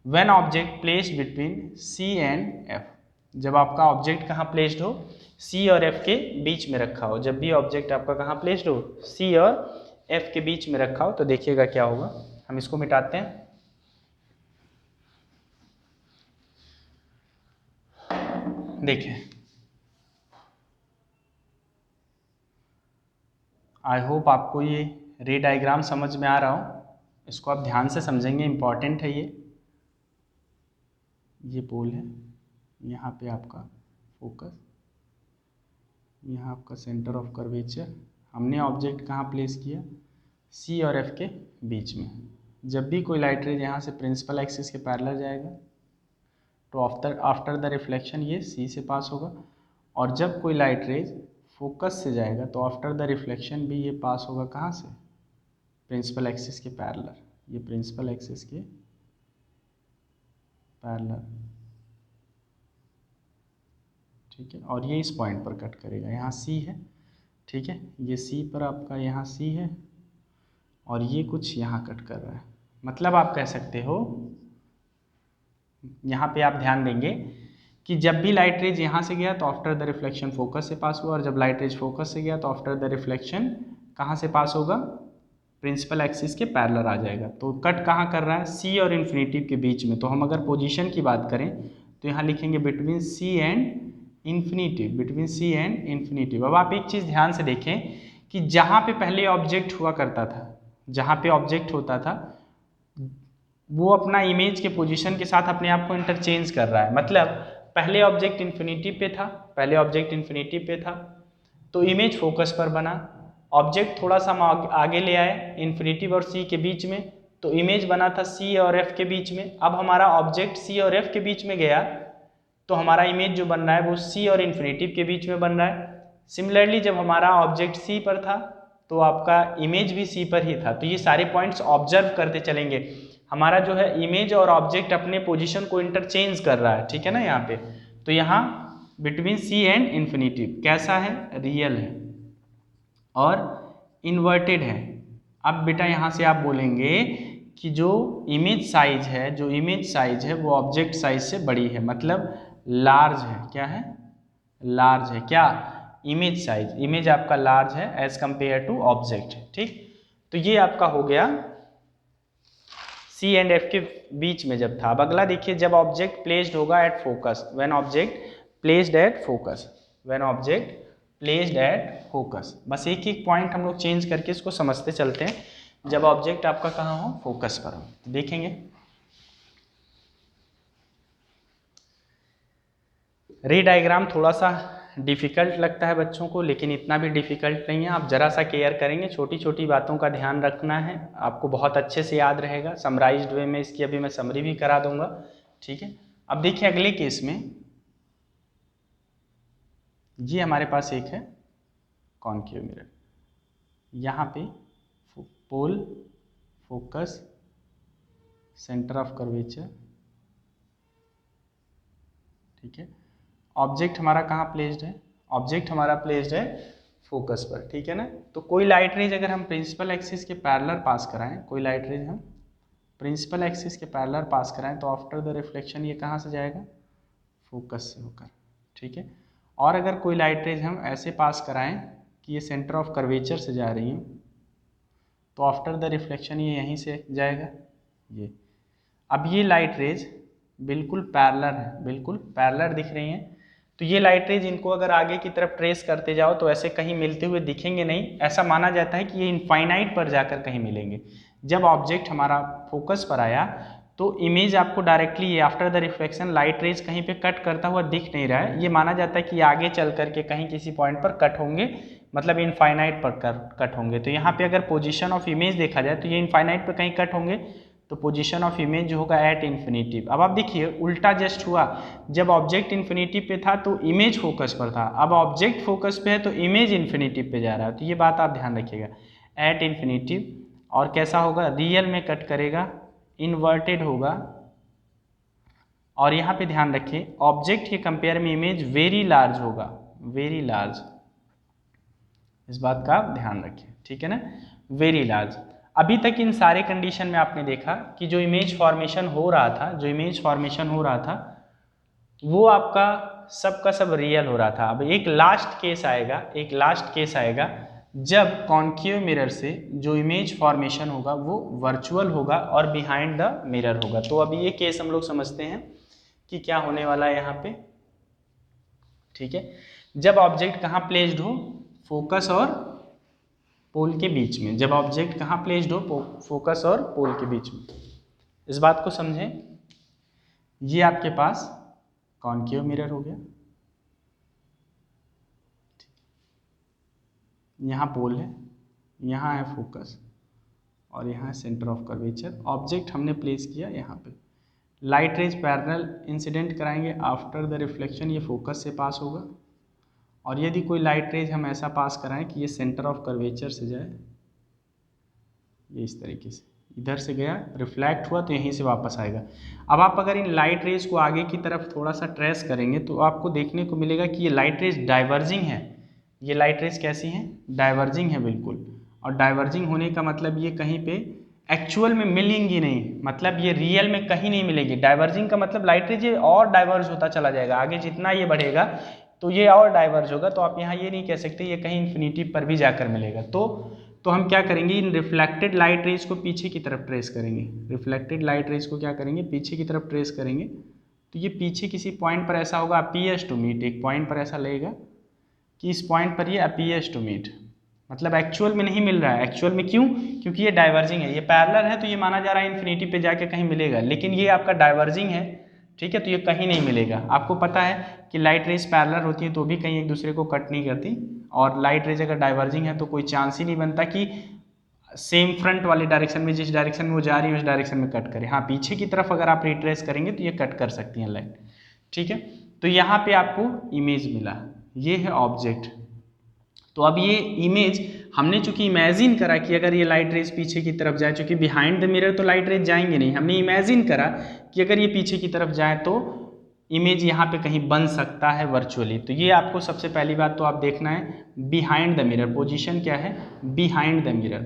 when object placed between C and F. जब आपका ऑब्जेक्ट कहाँ प्लेस्ड हो, सी और एफ के बीच में रखा हो। जब भी ऑब्जेक्ट आपका कहाँ प्लेस्ड हो, सी और एफ के बीच में रखा हो तो देखिएगा क्या होगा। हम इसको मिटाते हैं, देखिए आई होप आपको ये रे डायग्राम समझ में आ रहा हो। इसको आप ध्यान से समझेंगे, इम्पॉर्टेंट है ये पोल है, यहाँ पे आपका फोकस, यहाँ आपका सेंटर ऑफ कर्वेचर। हमने ऑब्जेक्ट कहाँ प्लेस किया, सी और एफ के बीच में। जब भी कोई लाइट रेज यहाँ से प्रिंसिपल एक्सिस के पैरेलल जाएगा तो आफ्टर द रिफ्लेक्शन ये सी से पास होगा, और जब कोई लाइट रेज फोकस से जाएगा तो आफ्टर द रिफ्लेक्शन भी ये पास होगा कहाँ से, प्रिंसिपल एक्सिस के पैरेलल। ये प्रिंसिपल एक्सिस के पैरेलल, ठीक है। और ये इस पॉइंट पर कट करेगा, यहाँ सी है, ठीक है। ये सी पर आपका यहाँ सी है और ये कुछ यहाँ कट कर रहा है। मतलब आप कह सकते हो, यहाँ पे आप ध्यान देंगे कि जब भी लाइट रेज यहाँ से गया तो आफ्टर द रिफ्लेक्शन फोकस से पास हुआ, और जब लाइट रेज फोकस से गया तो आफ्टर द रिफ्लेक्शन कहाँ से पास होगा, प्रिंसिपल एक्सिस के पैरेलल आ जाएगा। तो कट कहाँ कर रहा है, सी और इन्फिनिटी के बीच में। तो हम अगर पोजीशन की बात करें तो यहाँ लिखेंगे between C and infinity, between C and infinity. अब आप एक चीज़ ध्यान से देखें कि जहाँ पे पहले ऑब्जेक्ट हुआ करता था, जहाँ पे ऑब्जेक्ट होता था वो अपना इमेज के पोजीशन के साथ अपने आप को इंटरचेंज कर रहा है। मतलब पहले ऑब्जेक्ट इन्फिनिटी पे था, पहले ऑब्जेक्ट इन्फिनिटी पे था तो इमेज फोकस पर बना। ऑब्जेक्ट थोड़ा सा हम आगे ले आए इन्फिनिटी और सी के बीच में तो इमेज बना था सी और एफ के बीच में। अब हमारा ऑब्जेक्ट सी और एफ के बीच में गया तो हमारा इमेज जो बन रहा है वो सी और इन्फिनिटी के बीच में बन रहा है। सिमिलरली जब हमारा ऑब्जेक्ट सी पर था तो आपका इमेज भी सी पर ही था। तो ये सारे पॉइंट्स ऑब्जर्व करते चलेंगे, हमारा जो है इमेज और ऑब्जेक्ट अपने पोजीशन को इंटरचेंज कर रहा है, ठीक है ना यहाँ पे। तो यहाँ बिटवीन सी एंड इन्फिनिटी कैसा है, रियल है और इन्वर्टेड है। अब बेटा यहाँ से आप बोलेंगे कि जो इमेज साइज है, जो इमेज साइज है वो ऑब्जेक्ट साइज से बड़ी है, मतलब लार्ज है। क्या है, लार्ज है। क्या, इमेज साइज, इमेज आपका लार्ज है एज कंपेयर टू ऑब्जेक्ट, ठीक। तो ये आपका हो गया सी एंड एफ के बीच में जब था। अब अगला देखिए, जब ऑब्जेक्ट प्लेस्ड होगा at focus, when object placed at focus, when object placed at focus. बस एक एक पॉइंट हम लोग चेंज करके इसको समझते चलते हैं। जब ऑब्जेक्ट आपका कहाँ हो, फोकस पर हो, देखेंगे रे डायग्राम थोड़ा सा डिफ़िकल्ट लगता है बच्चों को, लेकिन इतना भी डिफ़िकल्ट नहीं है। आप ज़रा सा केयर करेंगे, छोटी छोटी बातों का ध्यान रखना है, आपको बहुत अच्छे से याद रहेगा। समराइज्ड वे में इसकी अभी मैं समरी भी करा दूंगा, ठीक है। अब देखिए अगले केस में ये हमारे पास एक है कॉनकेव मिरर, यहाँ पे पोल, फोकस, सेंटर ऑफ कर्वेचर, ठीक है। ऑब्जेक्ट हमारा कहाँ प्लेस्ड है, ऑब्जेक्ट हमारा प्लेस्ड है फोकस पर, ठीक है ना। तो कोई लाइट रेज अगर हम प्रिंसिपल एक्सिस के पैरेलल पास कराएं, कोई लाइट रेज हम प्रिंसिपल एक्सिस के पैरेलल पास कराएं तो आफ्टर द रिफ्लेक्शन ये कहाँ से जाएगा, फोकस से होकर, ठीक है। और अगर कोई लाइट रेज हम ऐसे पास कराएं कि ये सेंटर ऑफ कर्वेचर से जा रही हैं तो आफ्टर द रिफ्लेक्शन ये यहीं से जाएगा ये। अब ये लाइट रेज बिल्कुल पैरेलल है, बिल्कुल पैरेलल दिख रही हैं, तो ये लाइट रेज इनको अगर आगे की तरफ ट्रेस करते जाओ तो ऐसे कहीं मिलते हुए दिखेंगे नहीं, ऐसा माना जाता है कि ये इनफाइनाइट पर जाकर कहीं मिलेंगे। जब ऑब्जेक्ट हमारा फोकस पर आया तो इमेज आपको डायरेक्टली ये after the reflection light raise कहीं पे कट करता हुआ दिख नहीं रहा है, ये माना जाता है कि आगे चल करके कहीं किसी पॉइंट पर कट होंगे, मतलब इनफाइनाइट पर कट होंगे। तो यहाँ पे अगर पोजीशन ऑफ इमेज देखा जाए तो ये इनफाइनाइट पर कहीं कट होंगे, तो पोजीशन ऑफ इमेज जो होगा एट इन्फिनिटी। अब आप देखिए उल्टा जस्ट हुआ, जब ऑब्जेक्ट इन्फिनिटी पे था तो इमेज फोकस पर था, अब ऑब्जेक्ट फोकस पे है तो इमेज इन्फिनिटी पे जा रहा है। तो ये बात आप ध्यान रखिएगा, एट इन्फिनिटी। और कैसा होगा, रियल में कट करेगा, इन्वर्टेड होगा। और यहाँ पे ध्यान रखिए ऑब्जेक्ट के कंपेयर में इमेज वेरी लार्ज होगा, वेरी लार्ज, इस बात का आप ध्यान रखिए, ठीक है ना, वेरी लार्ज। अभी तक इन सारे कंडीशन में आपने देखा कि जो इमेज फॉर्मेशन हो रहा था, जो इमेज फॉर्मेशन हो रहा था वो आपका सब का सब रियल हो रहा था। अब एक लास्ट केस आएगा, एक लास्ट केस आएगा जब कॉन्केव मिरर से जो इमेज फॉर्मेशन होगा वो वर्चुअल होगा और बिहाइंड द मिरर होगा। तो अभी ये केस हम लोग समझते हैं कि क्या होने वाला है यहाँ पे, ठीक है। जब ऑब्जेक्ट कहाँ प्लेस्ड हो, फोकस और पोल के बीच में, जब ऑब्जेक्ट कहाँ प्लेस्ड हो, फोकस और पोल के बीच में, इस बात को समझें। ये आपके पास कॉन्केव मिरर हो गया, यहाँ पोल है, यहाँ है फोकस और यहाँ है सेंटर ऑफ कर्वेचर। ऑब्जेक्ट हमने प्लेस किया यहाँ पे, लाइट रेज पैरेलल इंसिडेंट कराएंगे, आफ्टर द रिफ्लेक्शन ये फोकस से पास होगा। और यदि कोई लाइट रेज हम ऐसा पास कराएं कि ये सेंटर ऑफ कर्वेचर से जाए, ये इस तरीके से इधर से गया, रिफ्लेक्ट हुआ तो यहीं से वापस आएगा। अब आप अगर इन लाइट रेज को आगे की तरफ थोड़ा सा ट्रेस करेंगे तो आपको देखने को मिलेगा कि ये लाइट रेज डाइवर्जिंग है। ये लाइट रेज कैसी हैं, डाइवर्जिंग है बिल्कुल। और डाइवर्जिंग होने का मतलब ये कहीं पे एक्चुअल में मिलेंगी नहीं, मतलब ये रियल में कहीं नहीं मिलेगी। डाइवर्जिंग का मतलब लाइट रेज ये और डाइवर्ज होता चला जाएगा, आगे जितना ये बढ़ेगा तो ये और डाइवर्ज होगा। तो आप यहाँ ये नहीं कह सकते ये कहीं इन्फिनिटी पर भी जाकर मिलेगा। तो हम क्या करेंगे, इन रिफ्लेक्टेड लाइट रेज को पीछे की तरफ ट्रेस करेंगे, रिफ्लेक्टेड लाइट रेज को क्या करेंगे, पीछे की तरफ ट्रेस करेंगे। तो ये पीछे किसी पॉइंट पर ऐसा होगा, अपीयर्स टू मीट, एक पॉइंट पर ऐसा लगेगा कि इस पॉइंट पर ये अपीयर्स टू मीट, मतलब एक्चुअल में नहीं मिल रहा है। एक्चुअल में क्यों, क्योंकि ये डाइवर्जिंग है, ये पैरेलल है तो ये माना जा रहा है इन्फिनिटी पे जाके कहीं मिलेगा, लेकिन ये आपका डाइवर्जिंग है, ठीक है, तो ये कहीं नहीं मिलेगा। आपको पता है कि लाइट रेज पैरेलल होती है तो भी कहीं एक दूसरे को कट नहीं करती, और लाइट रेज अगर डाइवर्जिंग है तो कोई चांस ही नहीं बनता कि सेम फ्रंट वाले डायरेक्शन में, जिस डायरेक्शन में वो जा रही है उस डायरेक्शन में कट करे। हाँ, पीछे की तरफ अगर आप रिट्रेस करेंगे तो ये कट कर सकती हैं लाइट, ठीक है। तो यहाँ पे आपको इमेज मिला, ये है ऑब्जेक्ट। तो अब ये इमेज हमने चूंकि इमेजिन करा कि अगर ये लाइट रेज पीछे की तरफ जाए, चूंकि बिहाइंड द मिरर तो लाइट रेज जाएंगे नहीं, हमने इमेजिन करा कि अगर ये पीछे की तरफ जाए तो इमेज यहाँ पे कहीं बन सकता है वर्चुअली। तो ये आपको सबसे पहली बात तो आप देखना है बिहाइंड द मिरर, पोजीशन क्या है, behind the mirror,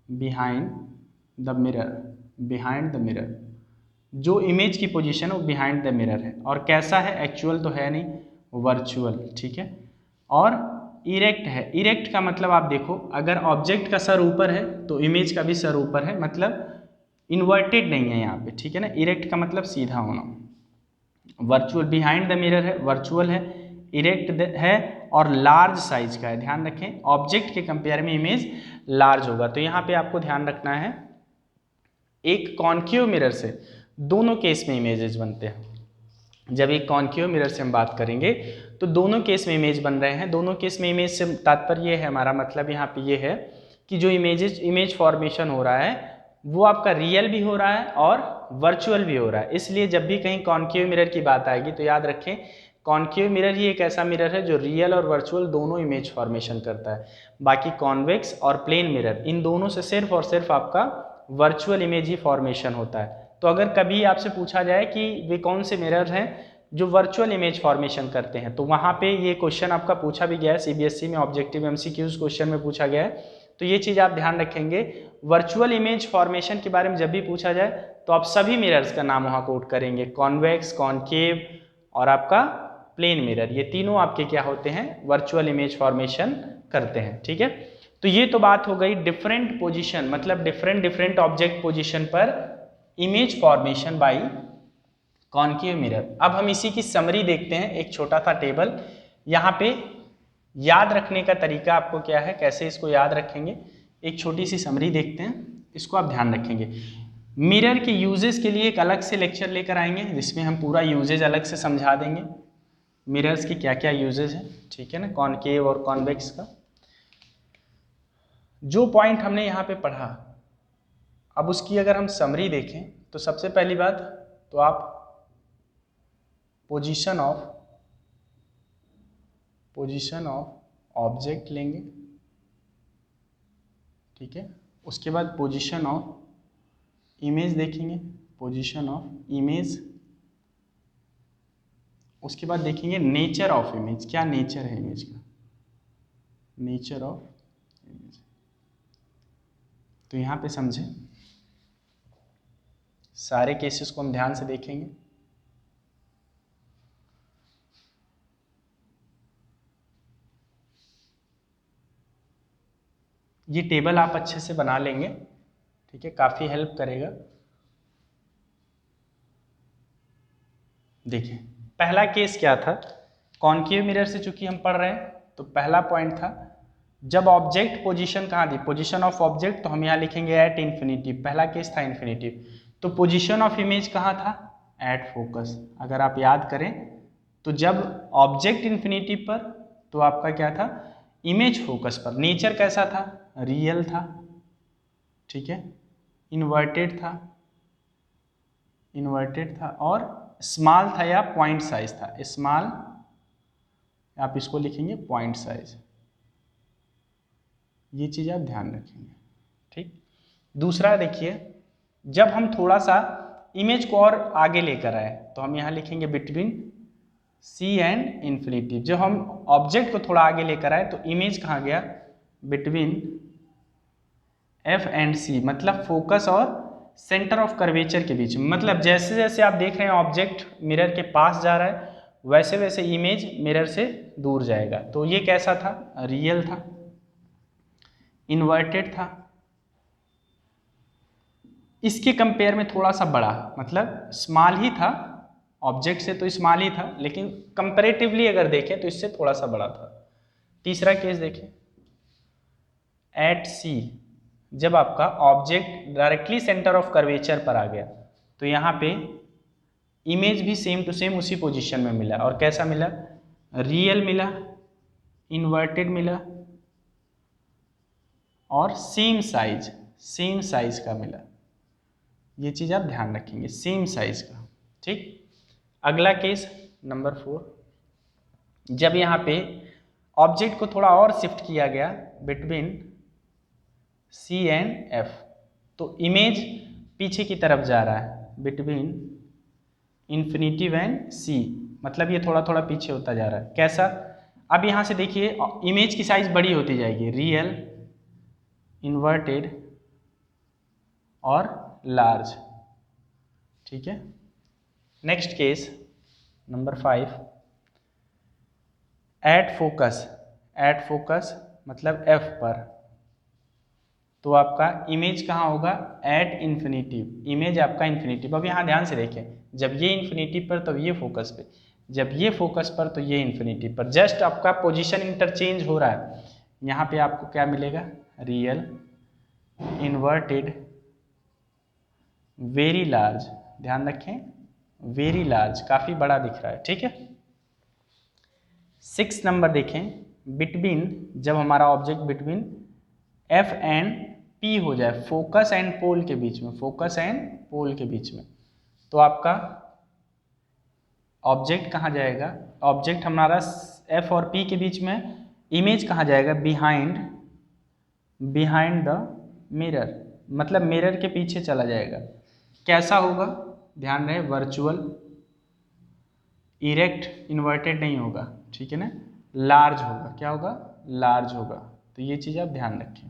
behind the mirror, behind the mirror, जो इमेज की पोजीशन है वो बिहाइंड द मिरर है। और कैसा है, एक्चुअल तो है नहीं, वर्चुअल, ठीक है। और इरेक्ट है, इरेक्ट का मतलब आप देखो अगर ऑब्जेक्ट का सर ऊपर है तो इमेज का भी सर ऊपर है, मतलब इन्वर्टेड नहीं है यहाँ पे, ठीक है ना। इरेक्ट का मतलब सीधा होना। वर्चुअल, बिहाइंड द मिरर है, वर्चुअल है, इरेक्ट है और लार्ज साइज का है। ध्यान रखें ऑब्जेक्ट के कंपेयर में इमेज लार्ज होगा। तो यहाँ पे आपको ध्यान रखना है एक कॉन्केव मिरर से दोनों केस में इमेजेस बनते हैं। जब एक कॉन्केव मिरर से हम बात करेंगे तो दोनों केस में इमेज बन रहे हैं। दोनों केस में इमेज से तात्पर्य ये है, हमारा मतलब यहाँ पे ये है कि जो इमेज फॉर्मेशन हो रहा है वो आपका रियल भी हो रहा है और वर्चुअल भी हो रहा है। इसलिए जब भी कहीं कॉन्केव मिरर की बात आएगी तो याद रखें कॉन्केव मिरर ही एक ऐसा मिरर है जो रियल और वर्चुअल दोनों इमेज फॉर्मेशन करता है। बाकी कॉन्वेक्स और प्लेन मिरर, इन दोनों से सिर्फ और सिर्फ आपका वर्चुअल इमेज ही फॉर्मेशन होता है। तो अगर कभी आपसे पूछा जाए कि वे कौन से मिरर हैं जो वर्चुअल इमेज फॉर्मेशन करते हैं, तो वहाँ पे ये क्वेश्चन आपका पूछा भी गया है CBSE में, ऑब्जेक्टिव MCQs क्वेश्चन में पूछा गया है। तो तो ये चीज़ आप ध्यान रखेंगे। वर्चुअल इमेज फॉर्मेशन के बारे में जब भी पूछा जाए तो आप सभी मिरर्स का नाम वहाँ कोट करेंगे, कॉन्वेक्स, कॉनकेव और आपका प्लेन मिरर, ये तीनों आपके क्या होते हैं, वर्चुअल इमेज फॉर्मेशन करते हैं। ठीक है, तो ये तो बात हो गई डिफरेंट पोजीशन, मतलब डिफरेंट ऑब्जेक्ट पोजीशन पर image formation bye concave mirror. अब हम इसी की समरी देखते हैं, एक छोटा सा टेबल। यहाँ पे याद रखने का तरीका आपको क्या है, कैसे इसको याद रखेंगे, एक छोटी सी समरी देखते हैं, इसको आप ध्यान रखेंगे। मिरर के यूजेस के लिए एक अलग से लेक्चर लेकर आएंगे जिसमें हम पूरा यूजेज अलग से समझा देंगे, मिरर्स की क्या क्या यूजेज है, ठीक है ना, कॉनकेव और कॉन्वेक्स का। जो पॉइंट हमने यहाँ पे पढ़ा, अब उसकी अगर हम समरी देखें तो सबसे पहली बात तो आप पोजीशन ऑफ ऑब्जेक्ट लेंगे, ठीक है। उसके बाद पोजीशन ऑफ इमेज देखेंगे, पोजीशन ऑफ इमेज। उसके बाद देखेंगे नेचर ऑफ इमेज, क्या नेचर है इमेज का, नेचर ऑफ इमेज। तो यहाँ पे समझें, सारे केसेस को हम ध्यान से देखेंगे। ये टेबल आप अच्छे से बना लेंगे, ठीक है, काफ़ी हेल्प करेगा। देखिए पहला केस क्या था, कॉनकेव मिरर से चूंकि हम पढ़ रहे हैं तो पहला पॉइंट था जब ऑब्जेक्ट पोजीशन कहाँ दी, पोजीशन ऑफ ऑब्जेक्ट, तो हम यहाँ लिखेंगे एट इन्फिनिटिव, पहला केस था इन्फिनिटिव। तो पोजीशन ऑफ इमेज कहाँ था, एट फोकस। अगर आप याद करें तो जब ऑब्जेक्ट इन्फिनिटिव पर तो आपका क्या था, इमेज फोकस पर। नेचर कैसा था, रियल था, ठीक है, इन्वर्टेड था और स्मॉल था या पॉइंट साइज था, स्मॉल, आप इसको लिखेंगे पॉइंट साइज। ये चीज़ आप ध्यान रखेंगे, ठीक। दूसरा देखिए, जब हम थोड़ा सा इमेज को और आगे लेकर आए तो हम यहाँ लिखेंगे बिटवीन सी एंड इन्फिनिटी। जब हम ऑब्जेक्ट को थोड़ा आगे लेकर आए तो इमेज कहाँ गया, बिटवीन एफ एंड सी, मतलब फोकस और सेंटर ऑफ कर्वेचर के बीच में। मतलब जैसे जैसे आप देख रहे हैं ऑब्जेक्ट मिरर के पास जा रहा है वैसे वैसे इमेज मिरर से दूर जाएगा। तो ये कैसा था, रियल था, इन्वर्टेड था, इसके कंपेयर में थोड़ा सा बड़ा, मतलब स्मॉल ही था, ऑब्जेक्ट से तो स्मॉल ही था लेकिन कंपैरेटिवली अगर देखें तो इससे थोड़ा सा बड़ा था। तीसरा केस देखें, एट सी, जब आपका object directly centre of curvature पर आ गया तो यहाँ पे इमेज भी सेम टू सेम उसी पोजीशन में मिला। और कैसा मिला, रियल मिला, इन्वर्टेड मिला और सेम साइज का मिला। ये चीज़ आप ध्यान रखेंगे, सेम साइज का, ठीक। अगला केस नंबर 4, जब यहाँ पे ऑब्जेक्ट को थोड़ा और शिफ्ट किया गया बिटवीन सी एंड एफ, तो इमेज पीछे की तरफ जा रहा है, बिटवीन इन्फिनिटिव एंड सी, मतलब ये थोड़ा थोड़ा पीछे होता जा रहा है। कैसा, अब यहाँ से देखिए इमेज की साइज बड़ी होती जाएगी, रियल, इन्वर्टेड और लार्ज, ठीक है। Next case number 5, at focus मतलब एफ पर, तो आपका इमेज कहाँ होगा, एट इन्फिनिटिव, इमेज आपका इन्फिनिटिव। अब यहाँ ध्यान से देखें, जब ये इन्फिनिटिव पर तो ये फोकस पे, जब ये फोकस पर तो ये इन्फिनिटिव पर, जस्ट आपका पोजीशन इंटरचेंज हो रहा है। यहाँ पे आपको क्या मिलेगा, रियल, इन्वर्टेड, वेरी लार्ज, ध्यान रखें वेरी लार्ज, काफ़ी बड़ा दिख रहा है, ठीक है। 6 नंबर देखें, बिटवीन, जब हमारा object between F and P हो जाए, फोकस एंड पोल के बीच में, तो आपका ऑब्जेक्ट कहाँ जाएगा, ऑब्जेक्ट हमारा एफ और पी के बीच में, इमेज कहाँ जाएगा, बिहाइंड द मिरर, मतलब मिरर के पीछे चला जाएगा। कैसा होगा, ध्यान रहे, वर्चुअल, इरेक्ट, इन्वर्टेड नहीं होगा, ठीक है ना, लार्ज होगा। क्या होगा, लार्ज होगा। तो ये चीज़ आप ध्यान रखें।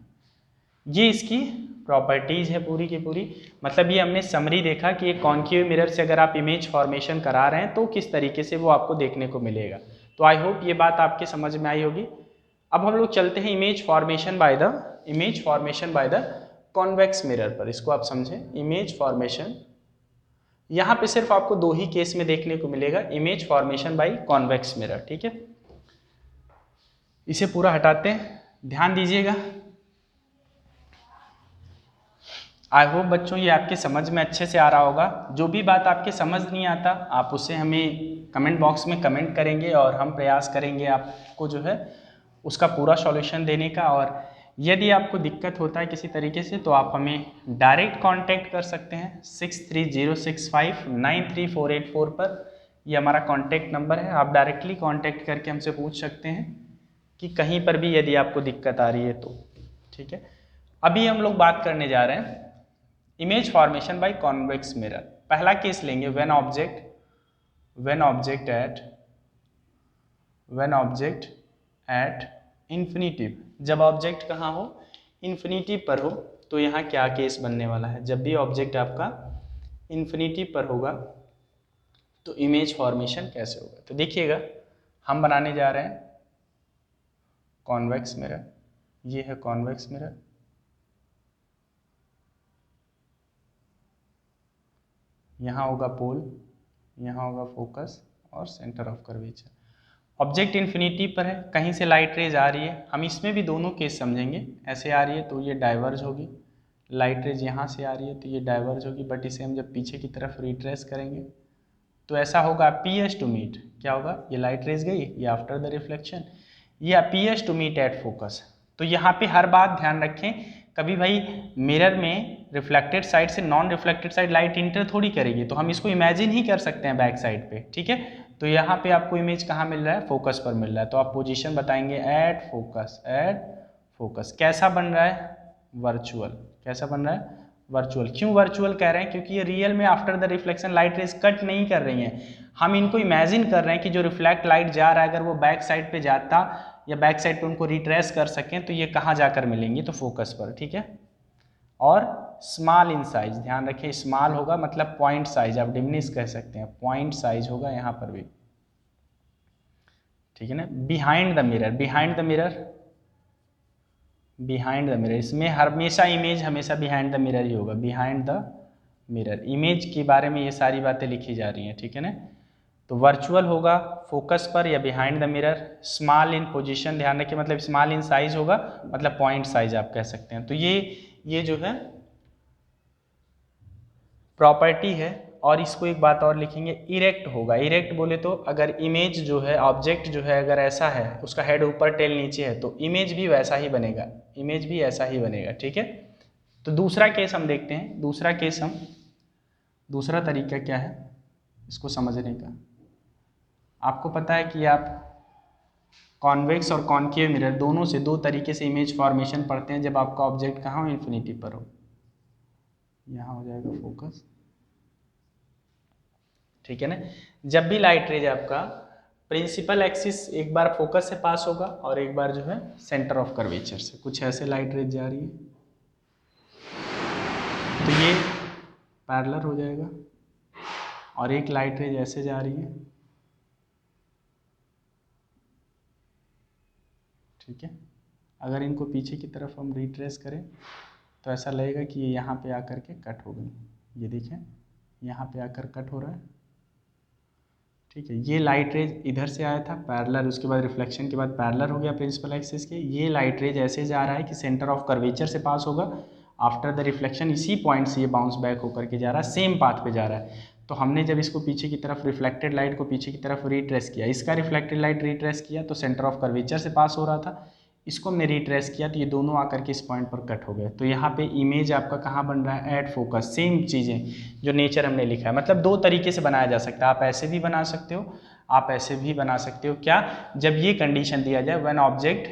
ये इसकी प्रॉपर्टीज़ है पूरी की पूरी। मतलब ये हमने समरी देखा कि एक कॉन्केव मिरर से अगर आप इमेज फॉर्मेशन करा रहे हैं तो किस तरीके से वो आपको देखने को मिलेगा। तो आई होप ये बात आपके समझ में आई होगी। अब हम लोग चलते हैं image formation by the convex mirror पर। इसको आप समझें, इमेज फॉर्मेशन यहाँ पे सिर्फ आपको दो ही केस में देखने को मिलेगा, image formation by convex mirror. ठीक है, इसे पूरा हटाते हैं, ध्यान दीजिएगा। आई होप बच्चों ये आपके समझ में अच्छे से आ रहा होगा। जो भी बात आपके समझ नहीं आता आप उसे हमें कमेंट बॉक्स में कमेंट करेंगे और हम प्रयास करेंगे आपको जो है उसका पूरा सॉल्यूशन देने का। और यदि आपको दिक्कत होता है किसी तरीके से तो आप हमें डायरेक्ट कांटेक्ट कर सकते हैं 6306593484 पर। ये हमारा कांटेक्ट नंबर है, आप डायरेक्टली कांटेक्ट करके हमसे पूछ सकते हैं कि कहीं पर भी यदि आपको दिक्कत आ रही है तो। ठीक है, अभी हम लोग बात करने जा रहे हैं image formation by convex mirror. पहला केस लेंगे व्हेन ऑब्जेक्ट एट इन्फिनिटिव। जब ऑब्जेक्ट कहाँ हो, इन्फिनिटिव पर हो। तो यहाँ क्या केस बनने वाला है, जब भी ऑब्जेक्ट आपका इन्फिनिटिव पर होगा तो इमेज फॉर्मेशन कैसे होगा। तो देखिएगा हम बनाने जा रहे हैं कॉन्वेक्स मिरर। ये है कॉन्वेक्स मिरर, यहाँ होगा पोल, यहाँ होगा फोकस और centre of curvature. Object infinity पर है, कहीं से लाइट रेज आ रही है, हम इसमें भी दोनों केस समझेंगे। ऐसे आ रही है तो ये डाइवर्ज होगी, लाइट रेज यहाँ से आ रही है तो ये डाइवर्ज होगी। बट इसे हम जब पीछे की तरफ रिट्रेस करेंगे तो ऐसा होगा पी एस टू मीट। क्या होगा, ये लाइट रेज गई, ये आफ्टर द रिफ्लेक्शन, ये P S to meet at focus. तो यहाँ पे हर बात ध्यान रखें, कभी भाई मिरर में रिफ्लेक्टेड साइड से non reflected side light inter थोड़ी करेगी, तो हम इसको इमेजिन ही कर सकते हैं बैक साइड पे। ठीक है, तो यहाँ पे आपको इमेज कहाँ मिल रहा है, फोकस पर मिल रहा है। तो आप पोजीशन बताएंगे एट फोकस। कैसा बन रहा है, वर्चुअल। कैसा बन रहा है, वर्चुअल। क्यों वर्चुअल कह रहे हैं, क्योंकि ये रियल में after the reflection light raise cut नहीं कर रही हैं, हम इनको इमेजिन कर रहे हैं कि जो रिफ्लेक्ट लाइट जा रहा है अगर वो बैक साइड पे जाता या बैक साइड पे उनको रिट्रेस कर सकें तो ये कहाँ जाकर मिलेंगी, तो फोकस पर। ठीक है, और स्मॉल इन साइज, ध्यान रखिए स्मॉल होगा मतलब पॉइंट साइज, आप डिमिनिश कह सकते हैं, पॉइंट साइज होगा यहाँ पर भी। ठीक है ना, बिहाइंड द मिरर, इसमें हमेशा इमेज हमेशा बिहाइंड द मिरर ही होगा, बिहाइंड द मिरर। इमेज के बारे में ये सारी बातें लिखी जा रही हैं। ठीक है ना, तो वर्चुअल होगा फोकस पर या behind the mirror. Small in position, ध्यान रखिए मतलब स्मॉल इन साइज होगा मतलब पॉइंट साइज आप कह सकते हैं। तो ये जो है प्रॉपर्टी है। और इसको एक बात और लिखेंगे, इरेक्ट होगा। इरेक्ट बोले तो अगर इमेज जो है, ऑब्जेक्ट जो है अगर ऐसा है, उसका हेड ऊपर टेल नीचे है, तो इमेज भी वैसा ही बनेगा, इमेज भी ऐसा ही बनेगा। ठीक है, तो दूसरा केस हम देखते हैं। दूसरा तरीका क्या है इसको समझने का। आपको पता है कि आप कॉन्वेक्स और कॉन्केव मिरर दोनों से दो तरीके से इमेज फॉर्मेशन पढ़ते हैं जब आपका ऑब्जेक्ट कहाँ हो, इन्फिनिटी पर हो। यहाँ हो जाएगा फोकस। ठीक है ना, जब भी लाइट रेज आपका प्रिंसिपल एक्सिस एक बार फोकस से पास होगा और एक बार जो है सेंटर ऑफ कर्वेचर से, कुछ ऐसे लाइट रेज जा रही है तो ये पैरेलल हो जाएगा, और एक लाइट रेज ऐसे जा रही है। ठीक है, अगर इनको पीछे की तरफ हम रिट्रेस करें तो ऐसा लगेगा कि ये यहाँ पे आकर के कट हो गई। ये देखें यहाँ पे आकर कट हो रहा है। ठीक है, ये लाइट रेज इधर से आया था पैरेलल, उसके बाद रिफ्लेक्शन के बाद पैरेलल हो गया प्रिंसिपल एक्सिस के। ये लाइट रेज ऐसे जा रहा है कि सेंटर ऑफ कर्वेचर से पास होगा, आफ्टर द रिफ्लेक्शन इसी पॉइंट से ये बाउंस बैक होकर के जा रहा है, सेम पाथ पे जा रहा है। तो हमने जब इसको पीछे की तरफ रिफ्लेक्टेड लाइट को पीछे की तरफ रिट्रेस किया, इसका रिफ्लेक्टेड लाइट रिट्रेस किया तो सेंटर ऑफ कर्वेचर से पास हो रहा था, इसको हमने रिट्रेस किया तो ये दोनों आकर के इस पॉइंट पर कट हो गए। तो यहाँ पे इमेज आपका कहाँ बन रहा है, एट फोकस। सेम चीज़ें जो नेचर हमने लिखा है, मतलब दो तरीके से बनाया जा सकता है। आप ऐसे भी बना सकते हो, आप ऐसे भी बना सकते हो। क्या, जब ये कंडीशन दिया जाए व्हेन ऑब्जेक्ट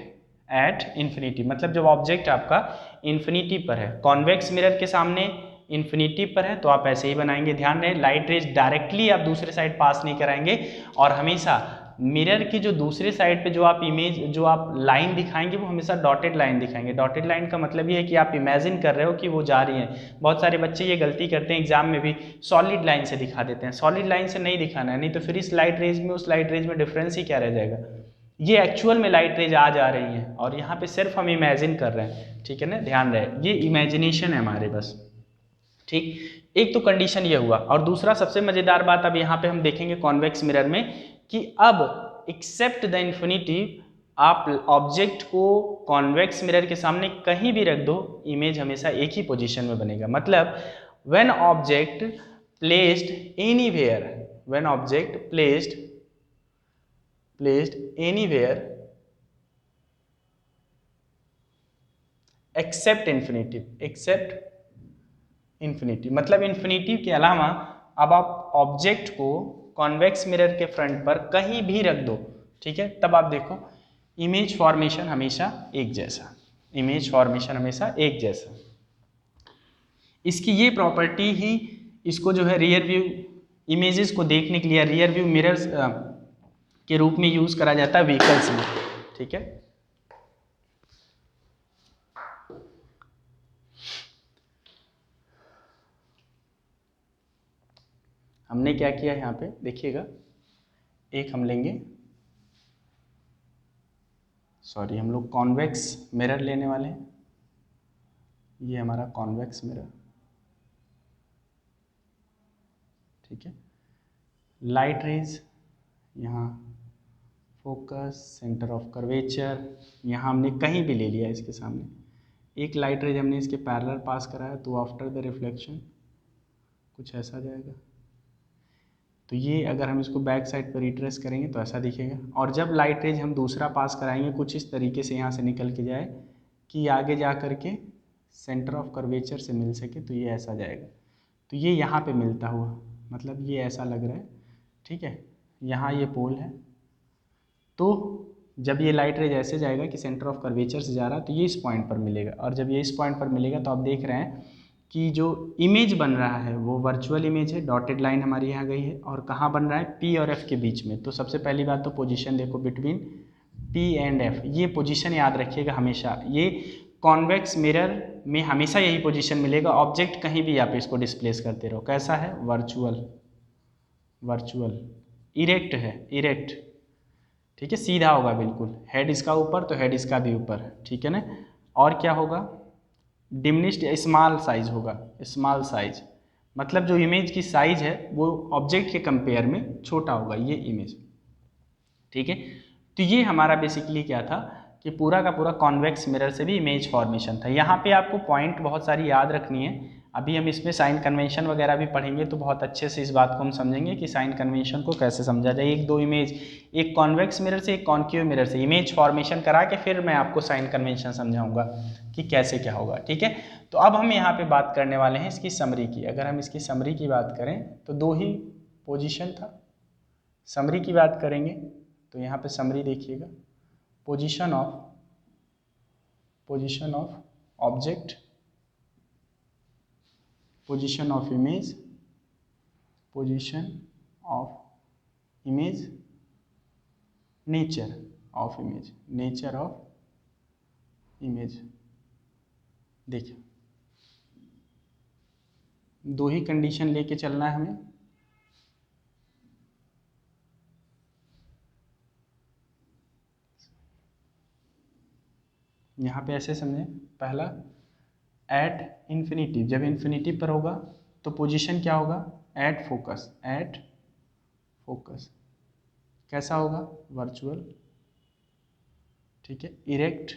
एट इन्फिनिटी, मतलब जब ऑब्जेक्ट आपका इन्फिनिटी पर है, कॉन्वेक्स मिरर के सामने इन्फिनिटी पर है, तो आप ऐसे ही बनाएंगे। ध्यान रहे लाइट रेज डायरेक्टली आप दूसरे साइड पास नहीं कराएंगे और हमेशा मिरर की जो दूसरे साइड पे जो आप इमेज जो आप लाइन दिखाएंगे वो हमेशा डॉटेड लाइन दिखाएंगे। डॉटेड लाइन का मतलब ये है कि आप इमेजिन कर रहे हो कि वो जा रही हैं। बहुत सारे बच्चे ये गलती करते हैं एग्जाम में भी, सॉलिड लाइन से दिखा देते हैं। सॉलिड लाइन से नहीं दिखाना है, नहीं तो फिर इस लाइट रेज में उस लाइट रेज में डिफरेंस ही क्या रह जाएगा। ये एक्चुअल में लाइट रेज आ जा रही हैं और यहाँ पे सिर्फ हम इमेजिन कर रहे हैं, ठीक है ना, ध्यान रहे, ये इमेजिनेशन है हमारे बस, ठीक। एक तो कंडीशन ये हुआ, और दूसरा सबसे मजेदार बात अब यहाँ पे हम देखेंगे कॉन्वेक्स मिरर में कि अब एक्सेप्ट द इन्फिनिटी, आप ऑब्जेक्ट को कॉन्वेक्स मिरर के सामने कहीं भी रख दो, इमेज हमेशा एक ही पोजीशन में बनेगा। मतलब when object placed anywhere, when object placed anywhere except infinity, मतलब इन्फिनिटी के अलावा अब आप ऑब्जेक्ट को कॉन्वेक्स मिरर के फ्रंट पर कहीं भी रख दो, ठीक है, तब आप देखो इमेज फॉर्मेशन हमेशा एक जैसा, इमेज फॉर्मेशन हमेशा एक जैसा। इसकी ये प्रॉपर्टी ही इसको जो है रियर व्यू इमेजेस को देखने के लिए रियर व्यू मिरर्स के रूप में यूज करा जाता है व्हीकल्स में, ठीक है। हमने क्या किया यहाँ पे देखिएगा, एक हम लेंगे, सॉरी हम लोग कॉन्वेक्स मिरर लेने वाले हैं, ये हमारा कॉन्वेक्स मिरर, ठीक है। लाइट रेज यहाँ फोकस, सेंटर ऑफ कर्वेचर यहाँ हमने कहीं भी ले लिया इसके सामने, एक लाइट रेज हमने इसके पैरेलल पास कराया तो आफ्टर द रिफ्लेक्शन कुछ ऐसा जाएगा। तो ये अगर हम इसको बैक साइड पर रिट्रेस करेंगे तो ऐसा दिखेगा, और जब लाइट रेज हम दूसरा पास कराएंगे कुछ इस तरीके से यहाँ से निकल के जाए कि आगे जा कर के सेंटर ऑफ कर्वेचर से मिल सके, तो ये ऐसा जाएगा। तो ये यहाँ पे मिलता हुआ, मतलब ये ऐसा लग रहा है, ठीक है, यहाँ ये पोल है, तो जब ये लाइट रेज ऐसे जाएगा कि सेंटर ऑफ कर्वेचर से जा रहा है तो ये इस पॉइंट पर मिलेगा, और जब ये इस पॉइंट पर मिलेगा तो आप देख रहे हैं कि जो इमेज बन रहा है वो वर्चुअल इमेज है, डॉटेड लाइन हमारी यहाँ गई है, और कहाँ बन रहा है, पी और एफ के बीच में। तो सबसे पहली बात तो पोजीशन देखो बिटवीन पी एंड एफ, ये पोजीशन याद रखिएगा हमेशा, ये कॉन्वेक्स मिरर में हमेशा यही पोजीशन मिलेगा। ऑब्जेक्ट कहीं भी आप इसको डिस्प्लेस करते रहो, कैसा है, वर्चुअल, इरेक्ट है, इरेक्ट, ठीक है, सीधा होगा बिल्कुल, हेड इसका ऊपर तो हेड इसका भी ऊपर, ठीक है ना। और क्या होगा, डिमिनिश्ड स्मॉल साइज होगा, स्मॉल साइज मतलब जो इमेज की साइज है वो ऑब्जेक्ट के कंपेयर में छोटा होगा, ये इमेज, ठीक है। तो ये हमारा बेसिकली क्या था कि पूरा का पूरा कॉन्वेक्स मिरर से भी इमेज फॉर्मेशन था। यहाँ पे आपको पॉइंट बहुत सारी याद रखनी है, अभी हम इसमें साइन कन्वेंशन वगैरह भी पढ़ेंगे तो बहुत अच्छे से इस बात को हम समझेंगे कि साइन कन्वेंशन को कैसे समझा जाए। एक दो इमेज, एक कॉन्वेक्स मिरर से एक कॉन्केव मिरर से इमेज फॉर्मेशन करा के फिर मैं आपको साइन कन्वेंशन समझाऊंगा कि कैसे क्या होगा, ठीक है। तो अब हम यहाँ पे बात करने वाले हैं इसकी समरी की। अगर हम इसकी समरी की बात करें तो दो ही पोजीशन था, समरी की बात करेंगे तो यहाँ पे समरी देखिएगा, position of object, position of image, nature of image, देखिए दो ही कंडीशन लेके चलना है हमें। यहाँ पे ऐसे समझें, पहला एट इन्फिनिटी, जब इन्फिनिटी पर होगा तो पोजीशन क्या होगा, एट फोकस कैसा होगा, वर्चुअल, ठीक है। Erect,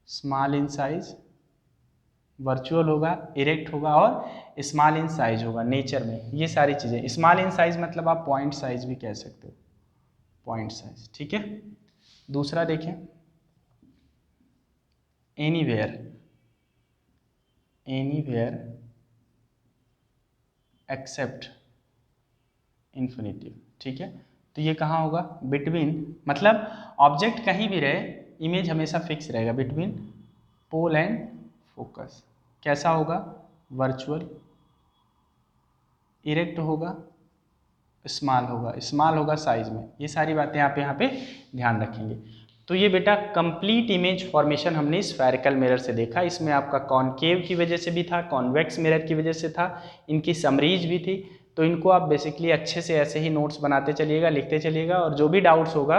small in size, virtual होगा, इरेक्ट होगा, और स्मॉल इन साइज होगा नेचर में। ये सारी चीज़ें, स्मॉल इन साइज मतलब आप पॉइंट साइज भी कह सकते हो, पॉइंट साइज, ठीक है। दूसरा देखें, एनीवेयर एक्सेप्ट इन्फिनिटी, ठीक है। तो ये कहाँ होगा, बिटवीन, मतलब ऑब्जेक्ट कहीं भी रहे इमेज हमेशा फिक्स रहेगा, बिटवीन पोल एंड फोकस, कैसा होगा, वर्चुअल, इरेक्ट होगा, स्मॉल होगा साइज में। ये सारी बातें आप यहाँ पे ध्यान रखेंगे। तो ये बेटा कंप्लीट इमेज फॉर्मेशन हमने स्फेरिकल मिरर से देखा। इसमें आपका कॉनकेव की वजह से भी था, कॉन्वेक्स मिरर की वजह से था, इनकी समरीज भी थी। तो इनको आप बेसिकली अच्छे से ऐसे ही नोट्स बनाते चलिएगा, लिखते चलिएगा, और जो भी डाउट्स होगा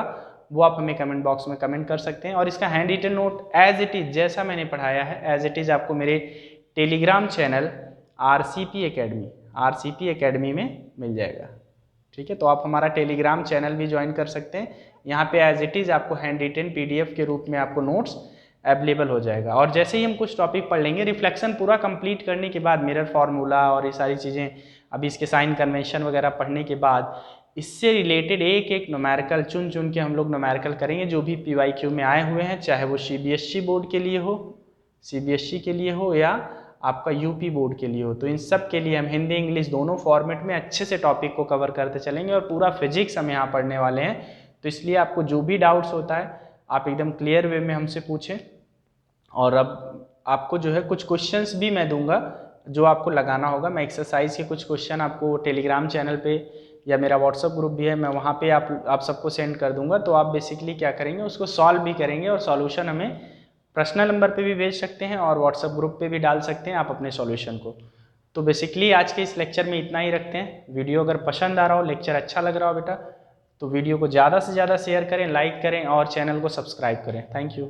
वो आप हमें कमेंट बॉक्स में कमेंट कर सकते हैं। और इसका hand written note as it is जैसा मैंने पढ़ाया है एज इट इज़ आपको मेरे टेलीग्राम चैनल आरसीपी एकेडमी में मिल जाएगा। ठीक है, तो आप हमारा टेलीग्राम चैनल भी ज्वाइन कर सकते हैं। यहाँ पे एज इट इज़ आपको हैंड रिटन PDF के रूप में आपको नोट्स अवेलेबल हो जाएगा। और जैसे ही हम कुछ टॉपिक पढ़ लेंगे, रिफ्लेक्शन पूरा कंप्लीट करने के बाद, मिरर फार्मूला और ये सारी चीज़ें, अभी इसके साइन कन्वेंशन वगैरह पढ़ने के बाद, इससे रिलेटेड एक एक न्यूमेरिकल चुन के हम लोग न्यूमेरिकल करेंगे जो भी PYQ में आए हुए हैं, चाहे वो CBSE बोर्ड के लिए हो, CBSE के लिए हो, या आपका UP बोर्ड के लिए हो। तो इन सब के लिए हम हिंदी इंग्लिश दोनों फॉर्मेट में अच्छे से टॉपिक को कवर करते चलेंगे। और पूरा फिजिक्स हम यहाँ पढ़ने वाले हैं, तो इसलिए आपको जो भी डाउट्स होता है आप एकदम क्लियर वे में हमसे पूछें। और अब आपको जो है कुछ क्वेश्चंस भी मैं दूंगा जो आपको लगाना होगा। मैं एक्सरसाइज के कुछ क्वेश्चन आपको टेलीग्राम चैनल पे या मेरा व्हाट्सअप ग्रुप भी है, मैं वहाँ पे आप सबको सेंड कर दूंगा। तो आप बेसिकली क्या करेंगे, उसको सॉल्व भी करेंगे और सॉल्यूशन हमें पर्सनल नंबर पे भी भेज सकते हैं और व्हाट्सएप ग्रुप पे भी डाल सकते हैं आप अपने सॉल्यूशन को। तो बेसिकली आज के इस लेक्चर में इतना ही रखते हैं। वीडियो अगर पसंद आ रहा हो, लेक्चर अच्छा लग रहा हो बेटा, तो वीडियो को ज़्यादा से ज़्यादा शेयर करें, लाइक करें और चैनल को सब्सक्राइब करें। Thank you.